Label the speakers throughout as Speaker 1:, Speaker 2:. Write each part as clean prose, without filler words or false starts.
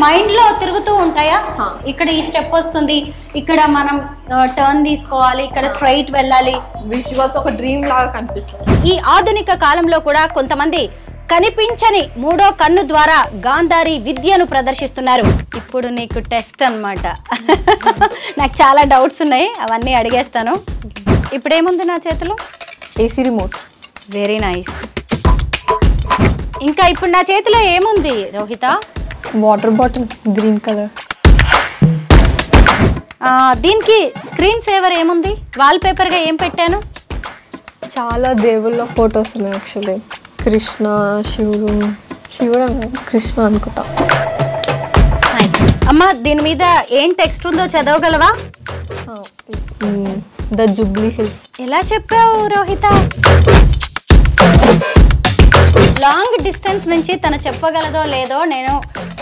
Speaker 1: Mind లో తిరుగుతూ ఉంటాయా? ఇక్కడ ఈ స్టెప్ వస్తుంది, ఇక్కడ మనం టర్న్ తీసుకోవాలి, ఇక్కడ స్ట్రైట్ వెళ్ళాలి,
Speaker 2: విజువల్స్ ఒక డ్రీమ్ లాగా కనిపిస్తుంది.
Speaker 1: ఈ ఆధునిక కాలంలో కూడా కొంతమంది కనిపించని మూడో కన్ను ద్వారా గాంధారి విద్యను ప్రదర్శిస్తున్నారు. ఇప్పుడు నీకు టెస్ట్ అన్నమాట. నాకు చాలా డౌట్స్ ఉన్నాయి, అవన్నీ అడిగేస్తాను. ఇప్పుడు ఏముంది నా చేతిలో?
Speaker 2: AC remote.
Speaker 1: Very nice. ఇంకా ఇప్పుడు నా చేతిలో ఏముంది Rohitha?
Speaker 2: Water bottle green colour.
Speaker 1: దీనికి స్క్రీన్ సేవర్ ఏముంది? వాల్ పేపర్ గా ఏం పెట్టాను?
Speaker 2: చాలా దేవుళ్ళ ఫొటోస్ ఉన్నాయి. యాక్చువల్లీ కృష్ణ, శివుడు కృష్ణ అనుకుంటా.
Speaker 1: అమ్మ దీని మీద ఏం టెక్స్ట్ ఉందో చదవగలవా?
Speaker 2: ద జూబ్లీ హిల్స్.
Speaker 1: ఎలా చెప్పావు రోహిత? లాంగ్ డిస్టెన్స్ నుంచి తను చెప్పగలదో లేదో నేను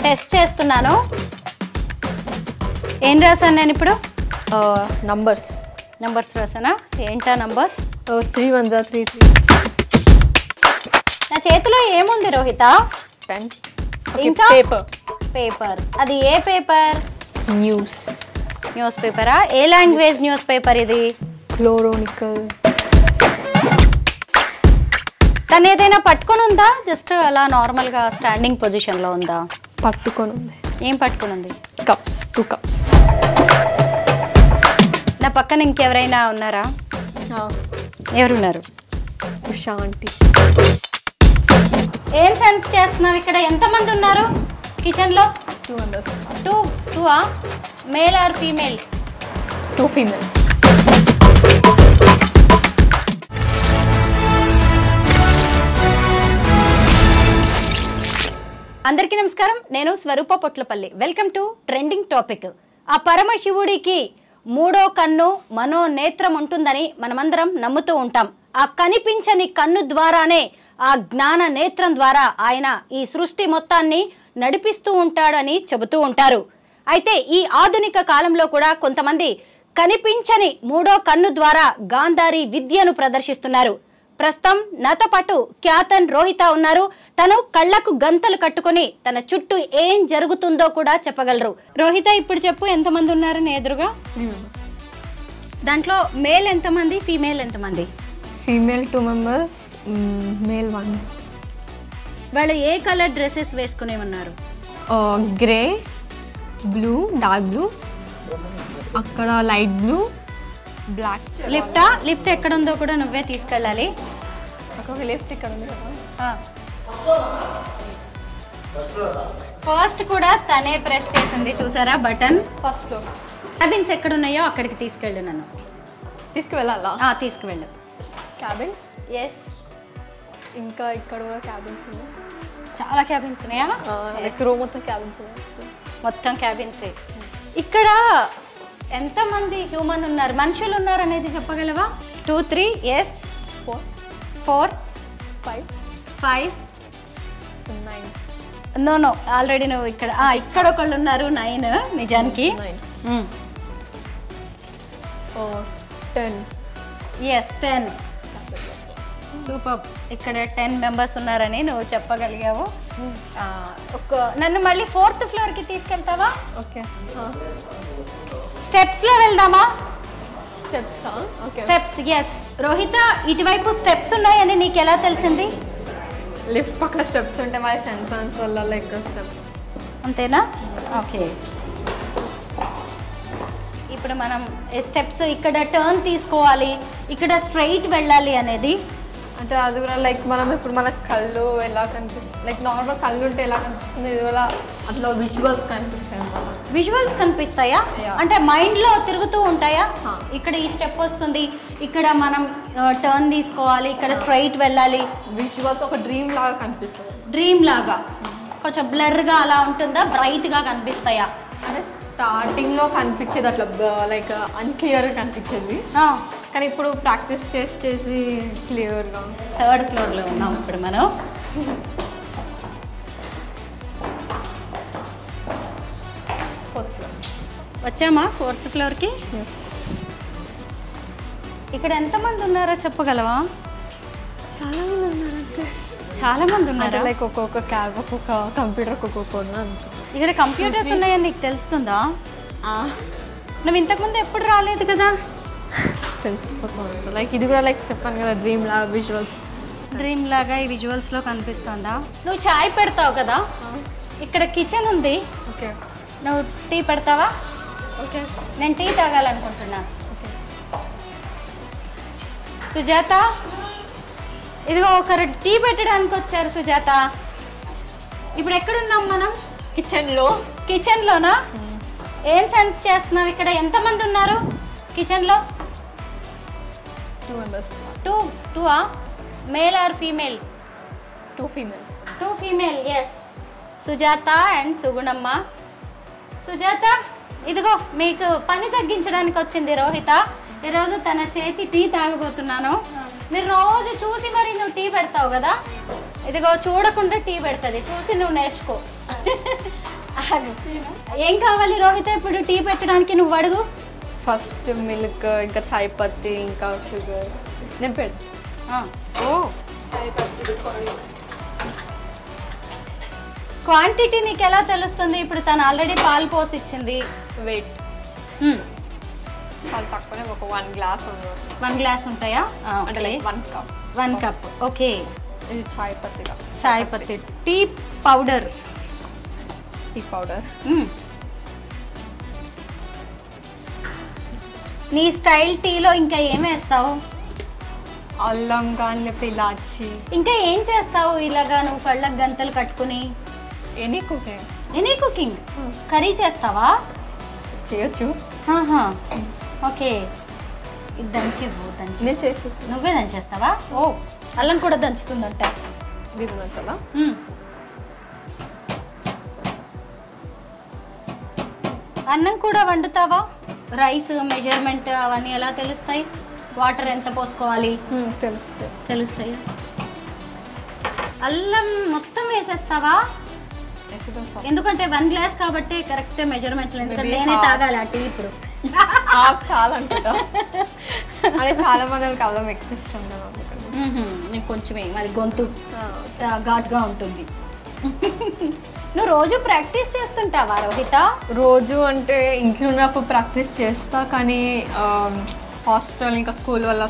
Speaker 1: టెస్ట్ చేస్తున్నాను. ఏం రాశాను నేను ఇప్పుడు? నంబర్స్ రాసానా? ఏంటా నంబర్స్?
Speaker 2: 3 1 3 3.
Speaker 1: నా చేతిలో ఏముంది రోహిత?
Speaker 2: పెన్.
Speaker 1: ఇంకా
Speaker 2: పేపర్.
Speaker 1: అది ఏ పేపర్? న్యూస్ పేపరా? ఏ లాంగ్వేజ్ న్యూస్ పేపర్ ఇది?
Speaker 2: క్లోరోనికల్.
Speaker 1: తను ఏదైనా పట్టుకొని ఉందా? జస్ట్ అలా నార్మల్ గా స్టాండింగ్ పొజిషన్ లో ఉందా?
Speaker 2: పట్టుకొని ఉంది.
Speaker 1: ఏం పట్టుకొని ఉంది?
Speaker 2: కప్స్. 2 కప్స్.
Speaker 1: నా పక్కన ఇంకెవరైనా ఉన్నారా? ఎవరున్నారు?
Speaker 2: ఉషా ఆంటీ.
Speaker 1: ఏం సెన్స్ చేస్తున్నావు? ఇక్కడ ఎంతమంది ఉన్నారు కిచెన్ లో?
Speaker 2: 2 members.
Speaker 1: 2 male or female?
Speaker 2: 2 females.
Speaker 1: అందరికీ నమస్కారం, నేను Swaroopa Potlapalli. Welcome to trending topic. ఆ పరమశివుడికి మూడో కన్ను మనోనేత్రం ఉంటుందని మనమందరం నమ్ముతూ ఉంటాం. ఆ కనిపించని కన్ను ద్వారానే, ఆ జ్ఞాన నేత్రం ద్వారా ఆయన ఈ సృష్టి మొత్తాన్ని నడిపిస్తూ ఉంటాడని చెబుతూ ఉంటారు. అయితే ఈ ఆధునిక కాలంలో కూడా కొంతమంది కనిపించని మూడో కన్ను ద్వారా గాంధారి విద్యను ప్రదర్శిస్తున్నారు. ప్రస్తుతం నాతో పాటు ఖ్యాతన్ రోహిత ఉన్నారు. తను కళ్ళకు గంతలు కట్టుకుని తన చుట్టూ ఏం జరుగుతుందో కూడా చెప్పగలరు. రోహిత, ఇప్పుడు చెప్పు, ఎంతమంది ఉన్నారు నీ ఎదురుగా?
Speaker 2: 3 members.
Speaker 1: దాంట్లో మేల్ ఎంతమంది, ఫీమేల్ ఎంతమంది?
Speaker 2: Female 2 members, male 1.
Speaker 1: వాళ్ళు ఏ కలర్ డ్రెస్సెస్ వేసుకునే ఉన్నారు?
Speaker 2: గ్రే, బ్లూ, డార్క్ బ్లూ, అక్కడ లైట్ బ్లూ, బ్లాక్.
Speaker 1: లిఫ్ట్ ఎక్కడ ఉందో కూడా నువ్వే తీసుకెళ్ళాలి.
Speaker 2: లిఫ్ట్ ఇక్కడ ఉంది కదా.
Speaker 1: ఫస్ట్ కూడా తనే ప్రెస్ చేసింది, చూసారా బటన్?
Speaker 2: First floor.
Speaker 1: క్యాబిన్స్ ఎక్కడ ఉన్నాయో అక్కడికి తీసుకెళ్ళు. నన్ను
Speaker 2: తీసుకువెళ్ళాలా?
Speaker 1: తీసుకువెళ్ళు.
Speaker 2: క్యాబిన్.
Speaker 1: ఎస్.
Speaker 2: ఇంకా ఇక్కడ కూడా క్యాబిన్స్ ఉన్నాయి.
Speaker 1: చాలా క్యాబిన్స్ ఉన్నాయా?
Speaker 2: రూమ్ మొత్తం క్యాబిన్స్ ఉన్నాయి.
Speaker 1: మొత్తం క్యాబిన్సే. ఇక్కడ ఎంతమంది హ్యూమన్ ఉన్నారు, మనుషులు ఉన్నారు అనేది చెప్పగలవా? 2 3 ఎస్ 4 5 5
Speaker 2: 9.
Speaker 1: నో ఆల్రెడీ నువ్వు ఇక్కడ ఒకళ్ళు ఉన్నారు. 9 నిజానికి.
Speaker 2: 10.
Speaker 1: ఎస్ 10. సూపర్. ఇక్కడ 10 members ఉన్నారని నువ్వు చెప్పగలిగావు. నన్ను మళ్ళీ 4th ఫ్లోర్కి తీసుకెళ్తావా?
Speaker 2: ఓకే.
Speaker 1: స్టెప్స్లో వెళ్దామా?
Speaker 2: స్టెప్స్.
Speaker 1: ఎస్. రోహిత, ఇటువైపు స్టెప్స్ ఉన్నాయని నీకు ఎలా తెలిసింది?
Speaker 2: లిఫ్ట్ పక్కన స్టెప్స్ ఉంటే మన సెన్సార్స్ వల్ల ఇక్కడ స్టెప్స్.
Speaker 1: అంతేనా? ఓకే. ఇప్పుడు మనం స్టెప్స్, ఇక్కడ టర్న్ తీసుకోవాలి, ఇక్కడ స్ట్రైట్ వెళ్ళాలి అనేది
Speaker 2: అంటే అది కూడా లైక్ మనం ఇప్పుడు మన కళ్ళు ఎలా కనిపిస్తుంది, లైక్ నార్మల్ కళ్ళు ఉంటే ఎలా కనిపిస్తుంది, ఇది కూడా అట్లా విజువల్స్ కనిపిస్తాయి.
Speaker 1: విజువల్స్ కనిపిస్తాయా? అంటే మైండ్ లో తిరుగుతూ ఉంటాయా? ఇక్కడ ఈ స్టెప్ వస్తుంది, ఇక్కడ మనం టర్న్ తీసుకోవాలి, ఇక్కడ స్ట్రైట్ వెళ్ళాలి,
Speaker 2: విజువల్స్ ఒక డ్రీమ్ లాగా కనిపిస్తుంది.
Speaker 1: డ్రీమ్ లాగా కొంచెం బ్లర్ గా అలా ఉంటుందా, బ్రైట్ గా కనిపిస్తాయా?
Speaker 2: అంటే స్టార్టింగ్ లో కనిపించేది అట్లా లైక్ అన్క్లియర్ కనిపించేది, కానీ ఇప్పుడు ప్రాక్టీస్ చేసి క్లియర్గా.
Speaker 1: 3rd ఫ్లోర్లో ఉన్నాం ఇప్పుడు మనం. వచ్చామా 4th ఫ్లోర్కి? ఇక్కడ ఎంతమంది ఉన్నారో చెప్పగలవా?
Speaker 2: చాలామంది ఉన్నారు.
Speaker 1: చాలా మంది ఉన్నారు.
Speaker 2: లైక్ ఒక్కొక్క క్యాబ్ ఒక్కొక్క కంప్యూటర్ ఒక్కొక్క
Speaker 1: ఇక్కడ కంప్యూటర్స్ ఉన్నాయని నీకు తెలుస్తుందా? నువ్వు ఇంతకుముందు ఎప్పుడు రాలేదు కదా.
Speaker 2: తెలిసిపోతుంది. లైక్ ఇది కూడా లైక్ చెప్పాను కదా డ్రీమ్ లాగా విజువల్స్,
Speaker 1: డ్రీమ్ లాగా ఈ విజువల్స్లో కనిపిస్తుందా? నువ్వు చాయ్ పెడతావు కదా, ఇక్కడ కిచెన్ ఉంది.
Speaker 2: ఓకే,
Speaker 1: నువ్వు టీ పెడతావా?
Speaker 2: ఓకే,
Speaker 1: నేను టీ తాగాలనుకుంటున్నా. సుజాత, ఇదిగో ఒకరు టీ పెట్టడానికి వచ్చారు. సుజాత, ఇప్పుడు ఎక్కడున్నాం మనం? కిచెన్లోనా? ఏం సెన్స్ చేస్తున్నావు? ఇక్కడ ఎంతమంది ఉన్నారు కిచెన్లో?
Speaker 2: 2 members.
Speaker 1: Two male or female?
Speaker 2: 2 females.
Speaker 1: 2 female, yes. Sujatha and Sugunamma. Sujatha, ఇదిగో మీకు పని తగ్గించడానికి వచ్చింది రోహిత. ఈరోజు తన చేతి టీ తాగబోతున్నాను. మీరు రోజు చూసి మరి నువ్వు టీ పెడతావు కదా, ఇదిగో చూడకుండా టీ పెడుతుంది, చూసి నువ్వు నేర్చుకో. ఏం కావాలి రోహిత ఇప్పుడు టీ పెట్టడానికి? నువ్వు అడుగు.
Speaker 2: ఫస్ట్ మిల్క్, ఇంకా చాయ్ పత్తి, ఇంకా షుగర్. నేను పెడతా. చాయ్ పత్తి
Speaker 1: క్వాంటిటీ నీకు ఎలా తెలుస్తుంది? ఇప్పుడు తను ఆల్రెడీ పాలు పోసి ఇచ్చింది.
Speaker 2: వెయిట్ చాలా తక్కువనే, ఒక 1 glass ఉంది.
Speaker 1: 1 glass ఉంటాయా?
Speaker 2: అంటే 1 cup.
Speaker 1: 1 cup. ఓకే.
Speaker 2: ఇది చాయ్ పత్తి.
Speaker 1: చాయ్ పత్తి, టీ పౌడర్.
Speaker 2: Tea powder.
Speaker 1: నీ స్టైల్ టీలో ఇంకా ఏం వేస్తావు?
Speaker 2: అల్లం కానీ లేకపోతే ఇలాచి.
Speaker 1: ఇంకా ఏం చేస్తావు ఇలాగా నువ్వు కళ్ళకు గంతలు కట్టుకుని?
Speaker 2: Any cooking.
Speaker 1: Any cooking? Curry చేస్తావా?
Speaker 2: చేయొచ్చు.
Speaker 1: ఓకే, ఇది దంచివ్వు.
Speaker 2: నేను చేసేసి.
Speaker 1: నువ్వే దంచేస్తావా? ఓ, అల్లం కూడా దంచుతుందంట.
Speaker 2: ఇది దంచాలా?
Speaker 1: అన్నం కూడా వండుతావా? రైస్ మెజర్మెంట్ అవన్నీ ఎలా తెలుస్తాయి? వాటర్ ఎంత పోసుకోవాలి? తెలుస్తాయి. అల్లం మొత్తం వేసేస్తావా? ఎందుకంటే 1 glass కాబట్టి కరెక్ట్ మెజర్మెంట్స్. ఎందుకంటే నేనే తాగాలి ఆ టీ ఇప్పుడు.
Speaker 2: చాలా అనుకుంటా. అదే చాలా మందికి అల్లం ఎక్కువ ఇష్టం.
Speaker 1: నీకు కొంచెమే, మరి గొంతు ఘాటుగా ఉంటుంది. నువ్వు రోజు ప్రాక్టీస్ చేస్తుంటావా రోహిత?
Speaker 2: రోజు అంటే ఇంట్లో ఉన్నప్పుడు ప్రాక్టీస్ చేస్తా, కానీ హాస్టల్ ఇంకా స్కూల్ వల్ల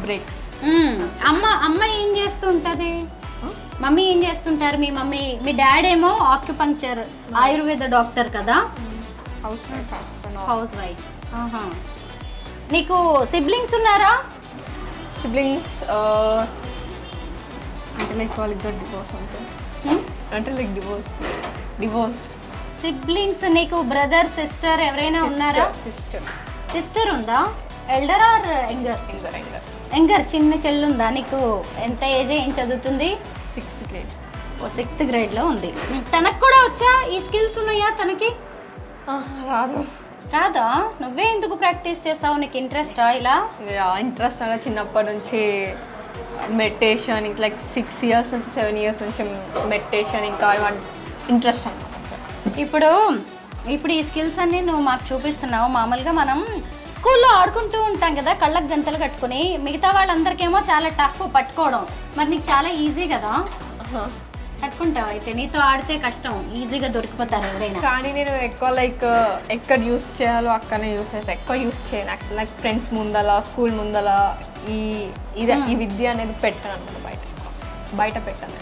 Speaker 2: బ్రేక్స్.
Speaker 1: అమ్మ ఏం చేస్తూ ఉంటుంది? మమ్మీ ఏం చేస్తుంటారు? మీ మమ్మీ, మీ డాడీ ఏమో ఆక్యుపంక్చర్ ఆయుర్వేద డాక్టర్ కదా. Housewife. నీకు సిబ్లింగ్స్ ఉన్నారా?
Speaker 2: సిబ్లింగ్స్ అంటే లైక్ వాళ్ళిద్దరు డివోర్స్ అంటే లైక్ డివోర్స్.
Speaker 1: సిబ్లింగ్స్ నీకు బ్రదర్ సిస్టర్ ఎవరైనా ఉన్నారా? సిస్టర్ ఉందా? Elder or younger? యంగర్. చిన్న చెల్లి ఉందా నీకు? ఎంత ఏజ్? ఏం చదువుతుంది?
Speaker 2: 6th grade.
Speaker 1: ఓ 6th gradeలో ఉంది. తనకు కూడా వచ్చా? ఈ స్కిల్స్ ఉన్నాయా తనకి? రాదా? నువ్వే ఎందుకు ప్రాక్టీస్ చేస్తావు? నీకు ఇంట్రెస్టా ఇలా?
Speaker 2: ఇంట్రెస్ట్ అంటే చిన్నప్పటి నుంచి మెడిటేషన్, లైక్ 6 years నుంచి 7 years నుంచి మెడిటేషన్, ఇంకా ఇంట్రెస్ట్ అన్నమాట.
Speaker 1: ఇప్పుడు ఈ స్కిల్స్ అన్నీ నువ్వు మాకు చూపిస్తున్నావు. మామూలుగా మనం స్కూల్లో ఆడుకుంటూ ఉంటాం కదా కళ్ళకు గంతలు కట్టుకుని, మిగతా వాళ్ళందరికేమో చాలా టఫ్ పట్టుకోవడం. మరి నీకు చాలా ఈజీ కదా, కట్టుకుంటావు. అయితే నీతో ఆడితే కష్టం, ఈజీగా దొరికిపోతారు ఎవరైనా.
Speaker 2: కానీ నేను ఎక్కువ లైక్ ఎక్కడ యూస్ చేయాలో అక్కడనే యూస్ చేస్తాను. ఎక్కువ యూస్ చేయను యాక్చువల్. లైక్ ఫ్రెండ్స్ ముందల, స్కూల్ ముందల ఈ విద్య అనేది పెట్టాను అనమాట. బయట పెట్టాను.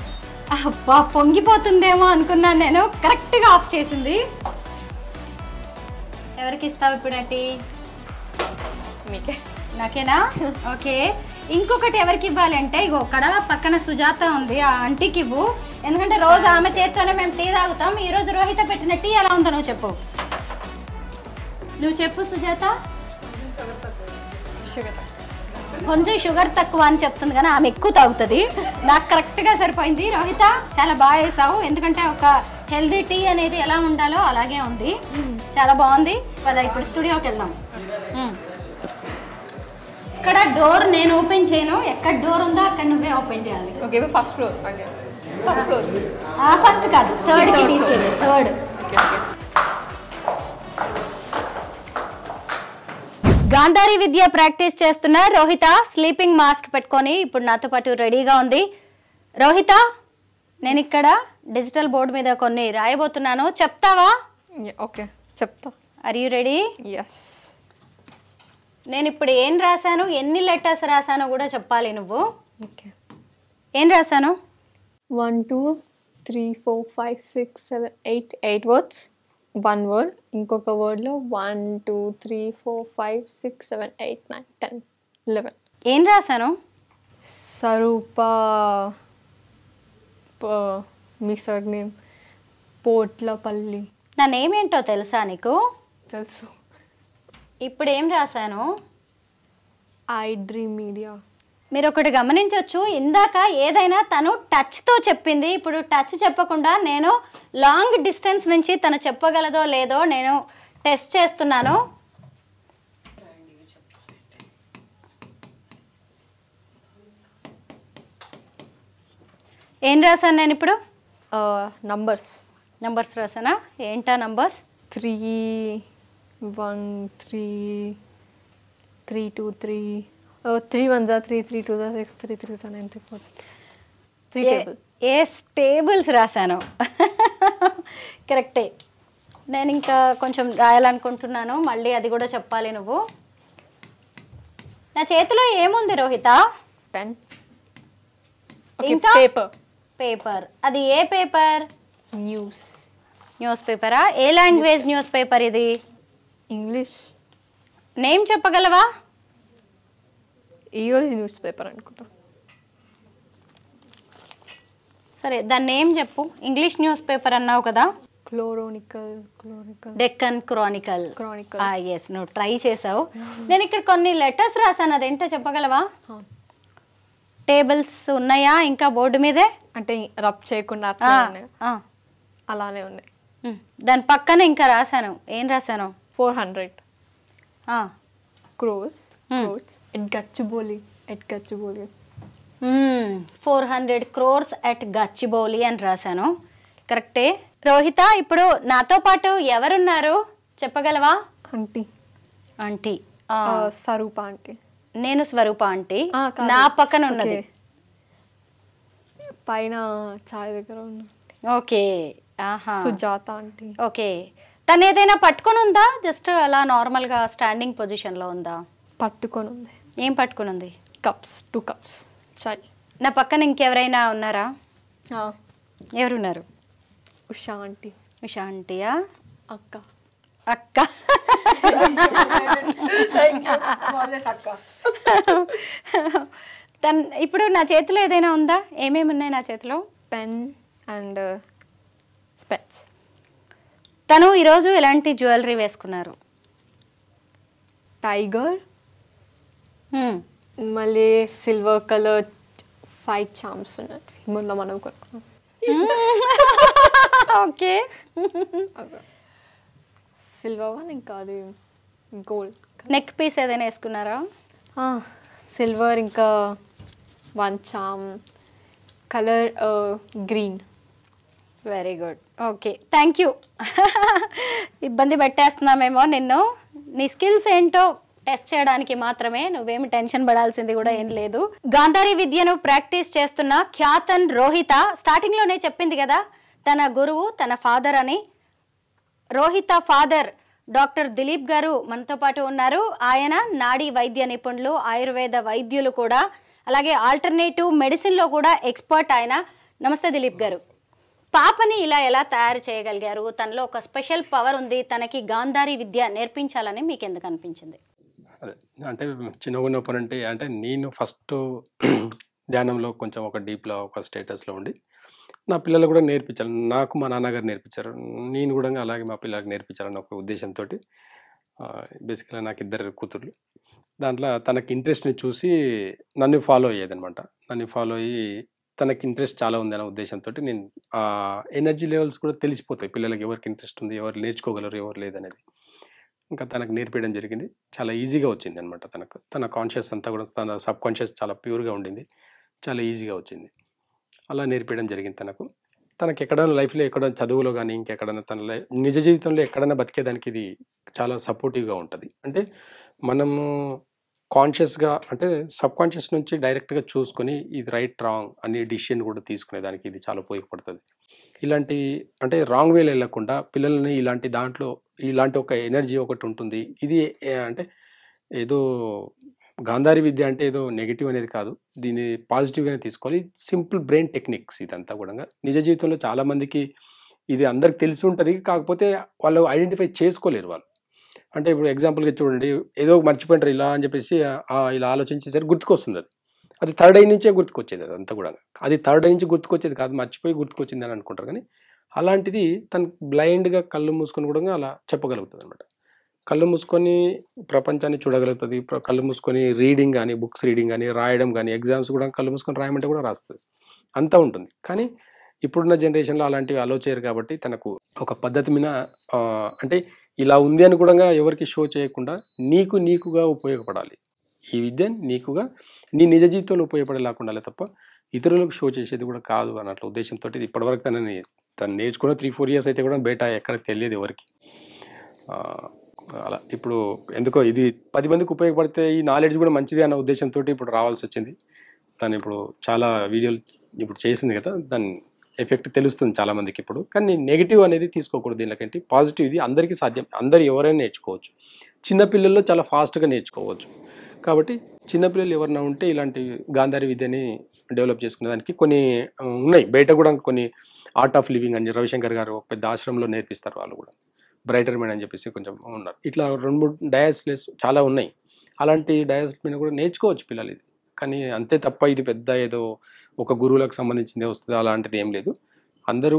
Speaker 1: అబ్బా, పొంగిపోతుందేమో అనుకున్నాను నేను. కరెక్ట్గా ఆఫ్ చేసింది. ఎవరికి ఇస్తావు ఇప్పుడు టీ?
Speaker 2: మీకే.
Speaker 1: నాకేనా? ఓకే. ఇంకొకటి ఎవరికి ఇవ్వాలి అంటే ఇగో అక్కడ పక్కన సుజాత ఉంది, ఆ ఆంటీకి ఇవ్వు. ఎందుకంటే రోజు ఆమె చేత్తోనే మేము టీ తాగుతాం. ఈరోజు రోహిత పెట్టిన టీ ఎలా ఉందో నువ్వు చెప్పు. నువ్వు చెప్పు సుజాత. కొంచెం షుగర్ తక్కువ అని చెప్తుంది కానీ ఆమె ఎక్కువ తాగుతుంది. నాకు కరెక్ట్గా సరిపోయింది. రోహిత చాలా బాగా వేసావు. ఎందుకంటే ఒక హెల్దీ టీ అనేది ఎలా ఉండాలో అలాగే ఉంది. చాలా బాగుంది. పద ఇప్పుడు స్టూడియోకి వెళ్దాం. ఇక్కడ డోర్ నేను ఓపెన్ చేయను. ఎక్కడ డోర్ ఉందో అక్కడ నువ్వే ఓపెన్ చేయాలి.
Speaker 2: Okay, first floor.
Speaker 1: ఫస్ట్ కాదు, థర్డ్కి తీసుకెళ్ళి. థర్డ్. గాంధారి విద్య ప్రాక్టీస్ చేస్తున్న రోహిత స్లీపింగ్ మాస్క్ పెట్టుకొని ఇప్పుడు నాతో పాటు రెడీగా ఉంది. రోహిత, నేను ఇక్కడ డిజిటల్ బోర్డు మీద కొన్ని రాయబోతున్నాను, చెప్తావా?
Speaker 2: ఓకే, చెప్తా.
Speaker 1: Are you ready?
Speaker 2: ఎస్.
Speaker 1: నేను ఇప్పుడు ఏం రాశాను, ఎన్ని లెటర్స్ రాశానో కూడా చెప్పాలి నువ్వు.
Speaker 2: ఓకే.
Speaker 1: ఏం రాశాను?
Speaker 2: 1 2 3 4 5 6 7 8 వర్డ్స్. 1 వర్డ్, ఇంకొక వర్డ్లో 1 2 3 4 5 6 7 8 9 10 11.
Speaker 1: ఏం రాశాను?
Speaker 2: స్వరూప, మీ సర్ నేమ్ పోట్లపల్లి.
Speaker 1: నా నేమ్ ఏంటో తెలుసా నీకు?
Speaker 2: తెలుసు.
Speaker 1: ఇప్పుడు ఏం రాశాను?
Speaker 2: I dream media.
Speaker 1: మీరు ఒకటి గమనించవచ్చు, ఇందాక ఏదైనా తను టచ్తో చెప్పింది, ఇప్పుడు టచ్ చెప్పకుండా నేను లాంగ్ డిస్టెన్స్ నుంచి తను చెప్పగలదో లేదో నేను టెస్ట్ చేస్తున్నాను. ఏం రాశాను నేను ఇప్పుడు? నంబర్స్ రాసానా? ఏంటా నంబర్స్?
Speaker 2: 3 1 3 3 2 3 3 1 3 3 2 6 3 3 9 3 4 3 టేబుల్.
Speaker 1: టేబుల్స్ రాశాను. కరెక్టే. నేను ఇంకా కొంచెం రాయాలనుకుంటున్నాను, మళ్ళీ అది కూడా చెప్పాలి నువ్వు. నా చేతిలో ఏముంది రోహిత?
Speaker 2: పెన్.
Speaker 1: ఇంకా
Speaker 2: పేపర్.
Speaker 1: పేపర్. అది ఏ పేపర్?
Speaker 2: న్యూస్
Speaker 1: పేపరా? ఏ లాంగ్వేజ్ న్యూస్ పేపర్ ఇది?
Speaker 2: ఇంగ్లీష్.
Speaker 1: నేమ్ చెప్పగలవా?
Speaker 2: ఈరోజు న్యూస్ పేపర్ అనుకుంటా.
Speaker 1: సరే, దాని నేమ్ చెప్పు. ఇంగ్లీష్ న్యూస్ పేపర్ అన్నావు కదా.
Speaker 2: Chronicle.
Speaker 1: Deccan chronicle.
Speaker 2: Chronicle.
Speaker 1: Yes, నువ్వు ట్రై చేసావు. నేను ఇక్కడ కొన్ని లెటర్స్ రాశాను, అదేంటో చెప్పగలవా? టేబుల్స్ ఉన్నాయా ఇంకా బోర్డు మీదే?
Speaker 2: అంటే రబ్ చేయకుండా అలానే ఉన్నాయి.
Speaker 1: దాని పక్కన ఇంకా రాశాను. ఏం రాశాను?
Speaker 2: 400 crores at Gachibowli.
Speaker 1: 400 crores at Gachibowli అని రాశాను. కరెక్టే. రోహిత, ఇప్పుడు నాతో పాటు ఎవరున్నారు చెప్పగలవా? ఆంటీ.
Speaker 2: స్వరూప ఆంటీ.
Speaker 1: నేను స్వరూప ఆంటీ. నా పక్కన ఉన్నది
Speaker 2: పైన చాయ్ దగ్గర ఉన్న
Speaker 1: ఓకే.
Speaker 2: సుజాత ఆంటీ.
Speaker 1: ఓకే. తను ఏదైనా పట్టుకొని ఉందా? జస్ట్ అలా నార్మల్ గా స్టాండింగ్ పొజిషన్ లో ఉందా?
Speaker 2: పట్టుకొని ఉంది.
Speaker 1: ఏం పట్టుకొని ఉంది?
Speaker 2: 2 cups చాయ్.
Speaker 1: నా పక్కన ఇంకెవరైనా ఉన్నారా? ఎవరున్నారు?
Speaker 2: ఉషా ఆంటీ.
Speaker 1: ఉషా ఆంటీయా?
Speaker 2: అక్క.
Speaker 1: ఇప్పుడు నా చేతిలో ఏదైనా ఉందా? ఏమేమి ఉన్నాయి నా చేతిలో?
Speaker 2: పెన్ అండ్ స్పెట్స్.
Speaker 1: తను ఈరోజు ఎలాంటి జ్యువెలరీ వేసుకున్నారు?
Speaker 2: టైగర్, మళ్ళీ సిల్వర్ కలర్ 5 charms ఉన్నాయి. మొన్న మనం కొనుక్కున్నాం.
Speaker 1: ఓకే.
Speaker 2: సిల్వర్ వన్, ఇంకా అది గోల్డ్.
Speaker 1: నెక్ పీస్ ఏదైనా వేసుకున్నారా?
Speaker 2: సిల్వర్, ఇంకా 1 charm colour green.
Speaker 1: Very good. Okay, thank you. ఇబ్బంది పెట్టేస్తున్నామేమో నిన్ను. నీ స్కిల్స్ ఏంటో టెస్ట్ చేయడానికి మాత్రమే, నువ్వేమి టెన్షన్ పడాల్సింది కూడా ఏం లేదు. గాంధారి విద్యను ప్రాక్టీస్ చేస్తున్న ఖ్యాతన్ రోహిత స్టార్టింగ్లోనే చెప్పింది కదా తన గురువు తన ఫాదర్ అని. రోహిత ఫాదర్ డాక్టర్ దిలీప్ గారు మనతో పాటు ఉన్నారు. ఆయన నాడీ వైద్య నిపుణులు, ఆయుర్వేద వైద్యులు కూడా, అలాగే ఆల్టర్నేటివ్ మెడిసిన్లో కూడా ఎక్స్పర్ట్ ఆయన. నమస్తే దిలీప్ గారు. పాపని ఇలా ఎలా తయారు చేయగలిగారు? తనలో ఒక స్పెషల్ పవర్ ఉంది, తనకి గాంధారి విద్య నేర్పించాలని మీకు ఎందుకు అనిపించింది?
Speaker 3: అదే అంటే చిన్నగా ఉన్నప్పుడు అంటే నేను ఫస్ట్ ధ్యానంలో కొంచెం ఒక డీప్లో ఒక స్టేటస్లో ఉండి నా పిల్లలు కూడా నేర్పించాలి. నాకు మా నాన్నగారు నేర్పించారు, నేను కూడా అలాగే మా పిల్లలకు నేర్పించాలని ఒక ఉద్దేశంతో బేసికల్గా నాకు 2 కూతుర్లు. దాంట్లో తనకి ఇంట్రెస్ట్ని చూసి నన్ను ఫాలో అయ్యేదనమాట. నన్ను ఫాలో అయ్యి తనకి ఇంట్రెస్ట్ చాలా ఉంది అనే ఉద్దేశంతో నేను ఎనర్జీ లెవెల్స్ కూడా తెలిసిపోతాయి పిల్లలకి, ఎవరికి ఇంట్రెస్ట్ ఉంది, ఎవరు నేర్చుకోగలరు, ఎవరు లేదనేది. ఇంకా తనకు నేర్పించడం జరిగింది. చాలా ఈజీగా వచ్చింది అనమాట. తన కాన్షియస్ అంతా కూడా, తన సబ్ కాన్షియస్ చాలా ప్యూర్గా ఉండింది, చాలా ఈజీగా వచ్చింది. అలా నేర్పించడం జరిగింది తనకి ఎక్కడైనా లైఫ్లో, ఎక్కడ చదువులో కానీ ఇంకెక్కడైనా తన నిజ జీవితంలో ఎక్కడైనా బతికేదానికి ఇది చాలా సపోర్టివ్గా ఉంటుంది. అంటే మనము కాన్షియస్గా అంటే సబ్ కాన్షియస్ నుంచి డైరెక్ట్గా చూసుకొని ఇది రైట్ రాంగ్ అనే డిసిషన్ కూడా తీసుకునేదానికి ఇది చాలా ఉపయోగపడుతుంది. ఇలాంటి అంటే రాంగ్ వేలో వెళ్ళకుండా పిల్లల్ని ఇలాంటి దాంట్లో ఇలాంటి ఒక ఎనర్జీ ఒకటి ఉంటుంది. ఇది అంటే ఏదో గాంధారి విద్య అంటే ఏదో నెగిటివ్ అనేది కాదు. దీన్ని పాజిటివ్గానే తీసుకోవాలి. సింపుల్ బ్రెయిన్ టెక్నిక్స్ ఇదంతా కూడా. నిజ జీవితంలో చాలామందికి ఇది అందరికి తెలిసి ఉంటుంది. కాకపోతే వాళ్ళు ఐడెంటిఫై చేసుకోలేరు వాళ్ళు. అంటే ఇప్పుడు ఎగ్జాంపుల్గా చూడండి, ఏదో మర్చిపోయింటారు ఇలా అని చెప్పేసి ఇలా ఆలోచించేసరికి గుర్తుకొస్తుంది అది. అది థర్డ్ ఐ నుంచే గుర్తుకొచ్చేది అదంతా కూడా. అది థర్డ్ ఐ నుంచి గుర్తుకొచ్చేది కాదు, మర్చిపోయి గుర్తుకొచ్చింది అని అనుకుంటారు. కానీ అలాంటిది తను బ్లైండ్గా కళ్ళు మూసుకొని కూడా అలా చెప్పగలుగుతుంది అనమాట. కళ్ళు మూసుకొని ప్రపంచాన్ని చూడగలుగుతుంది. కళ్ళు మూసుకొని రీడింగ్ కానీ, బుక్స్ రీడింగ్ కానీ, రాయడం కానీ, ఎగ్జామ్స్ కూడా కళ్ళు మూసుకొని రాయమంటే కూడా రాస్తుంది. అంతా ఉంటుంది. కానీ ఇప్పుడున్న జనరేషన్లో అలాంటివి అలో చేయరు కాబట్టి తనకు ఒక పద్ధతి మీద అంటే ఇలా ఉంది అని కూడా ఎవరికి షో చేయకుండా నీకుగా ఉపయోగపడాలి. ఈ విద్య నీకుగా నీ నిజ జీవితంలో ఉపయోగపడేలాగా ఉండాలి తప్ప ఇతరులకు షో చేసేది కూడా కాదు అన్నట్ల ఉద్దేశంతో ఇప్పటివరకు తను నేర్చుకున్న 3-4 ఇయర్స్ అయితే కూడా బయట ఎక్కడికి తెలియదు ఎవరికి. అలా ఇప్పుడు ఎందుకో ఇది 10 మందికి ఉపయోగపడితే ఈ నాలెడ్జ్ కూడా మంచిది అన్న ఉద్దేశంతో ఇప్పుడు రావాల్సి వచ్చింది. తను ఇప్పుడు చాలా వీడియోలు ఇప్పుడు చేసింది కదా, దాని ఎఫెక్ట్ తెలుస్తుంది చాలామందికి ఇప్పుడు. కానీ నెగిటివ్ అనేది తీసుకోకూడదు. దీనికంటే పాజిటివ్ ఇది అందరికీ సాధ్యం. అందరు ఎవరైనా నేర్చుకోవచ్చు. చిన్నపిల్లల్లో చాలా ఫాస్ట్గా నేర్చుకోవచ్చు. కాబట్టి చిన్నపిల్లలు ఎవరైనా ఉంటే ఇలాంటి గాంధారి విద్యని డెవలప్ చేసుకునే దానికి కొన్ని ఉన్నాయి. బయట కూడా కొన్ని ఆర్ట్ ఆఫ్ లివింగ్ అని రవిశంకర్ గారు ఒక పెద్ద ఆశ్రమంలో నేర్పిస్తారు. వాళ్ళు కూడా బ్రైటర్ మైండ్ అని చెప్పేసి కొంచెం ఉన్నారు. ఇట్లా 2-3 డయాస్లెస్ చాలా ఉన్నాయి. అలాంటి డయాస్ మీద కూడా నేర్చుకోవచ్చు పిల్లలు ఇది. కానీ అంతే తప్ప ఇది పెద్ద ఏదో ఒక గురువులకు సంబంధించిందే వస్తుంది అలాంటిది ఏం లేదు. అందరూ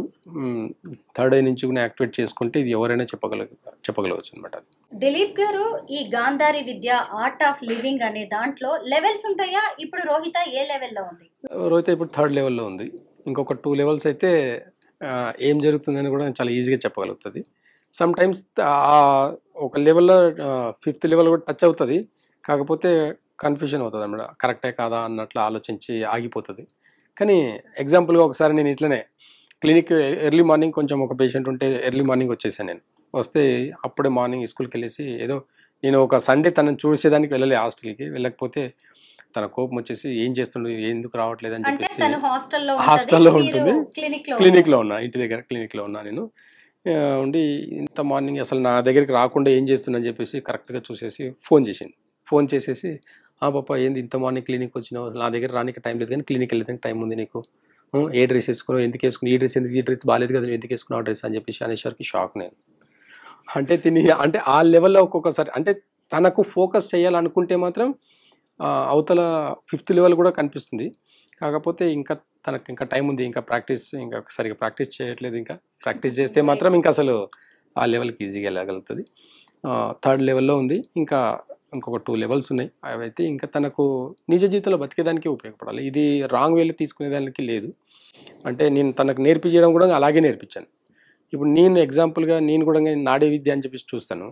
Speaker 3: థర్డ్ ఐ నుంచి కూడా యాక్టివేట్ చేసుకుంటే ఇది ఎవరైనా చెప్పగలవచ్చు అనమాట.
Speaker 1: దిలీప్ గారు, ఈ గాంధారి విద్య ఆర్ట్ ఆఫ్ లివింగ్ అనే దాంట్లో లెవెల్స్ ఉంటాయా? ఇప్పుడు రోహిత ఏ లెవెల్లో ఉంది?
Speaker 3: రోహిత ఇప్పుడు 3rd లెవెల్లో ఉంది. ఇంకొక 2 లెవెల్స్ అయితే ఏం జరుగుతుందని కూడా చాలా ఈజీగా చెప్పగలుగుతుంది. సమ్ టైమ్స్ ఒక లెవెల్లో 5th లెవెల్ కూడా టచ్ అవుతుంది. కాకపోతే కన్ఫ్యూజన్ అవుతుంది అన్నమాట. కరెక్టే కాదా అన్నట్లు ఆలోచించి ఆగిపోతుంది. కానీ ఎగ్జాంపుల్గా ఒకసారి నేను ఇట్లనే క్లినిక్ ఎర్లీ మార్నింగ్ కొంచెం ఒక పేషెంట్ ఉంటే ఎర్లీ మార్నింగ్ వచ్చేసాను. నేను వస్తే అప్పుడే మార్నింగ్ స్కూల్కి వెళ్ళేసి ఏదో నేను ఒక సండే తనను చూసేదానికి వెళ్ళలే హాస్టల్కి. వెళ్ళకపోతే తన కోపం వచ్చేసి ఏం చేస్తుండే, ఎందుకు రావట్లేదు అని చెప్పేసి హాస్టల్లో ఉంటుంది. క్లినిక్లో ఉన్నా, ఇంటి దగ్గర క్లినిక్లో ఉన్నా నేను ఉండి ఇంత మార్నింగ్ అసలు నా దగ్గరికి రాకుండా ఏం చేస్తుందని చెప్పేసి కరెక్ట్గా చూసేసి ఫోన్ చేసేసి పాప ఏంది ఇంత మార్నింగ్ క్లినిక్ వచ్చినావు, నా దగ్గర రానికి టైం లేదు కానీ క్లినిక్ వెళ్ళేదానికి టైం ఉంది నీకు, ఏ డ్రెస్ వేసుకున్నావు, ఎందుకు వేసుకుని, ఈ డ్రెస్ ఎందుకు, ఈ డ్రెస్ బాగాలేదు కదా ఎందుకు వేసుకున్నావు డ్రెస్ అని చెప్పేసి అనేసరికి షాక్ నేను. అంటే ఆ లెవెల్లో ఒక్కొక్కసారి అంటే తనకు ఫోకస్ చేయాలనుకుంటే మాత్రం అవతల 5th లెవెల్ కూడా కనిపిస్తుంది. కాకపోతే తనకు ఇంకా టైం ఉంది, ఇంకా సరిగా ప్రాక్టీస్ చేయట్లేదు. ఇంకా ప్రాక్టీస్ చేస్తే మాత్రం ఇంకా అసలు ఆ లెవెల్కి ఈజీగా వెళ్ళగలుగుతుంది. 3rd లెవెల్లో ఉంది. ఇంకొక 2 లెవెల్స్ ఉన్నాయి. అవైతే ఇంకా తనకు నిజ జీవితంలో బతికేదానికి ఉపయోగపడాలి. ఇది రాంగ్ వేలో తీసుకునేదానికి లేదు. అంటే నేను తనకు నేర్పించడం కూడా అలాగే నేర్పించాను. ఇప్పుడు నేను ఎగ్జాంపుల్గా నేను కూడా నాడీ విద్య అని చెప్పేసి చూస్తాను.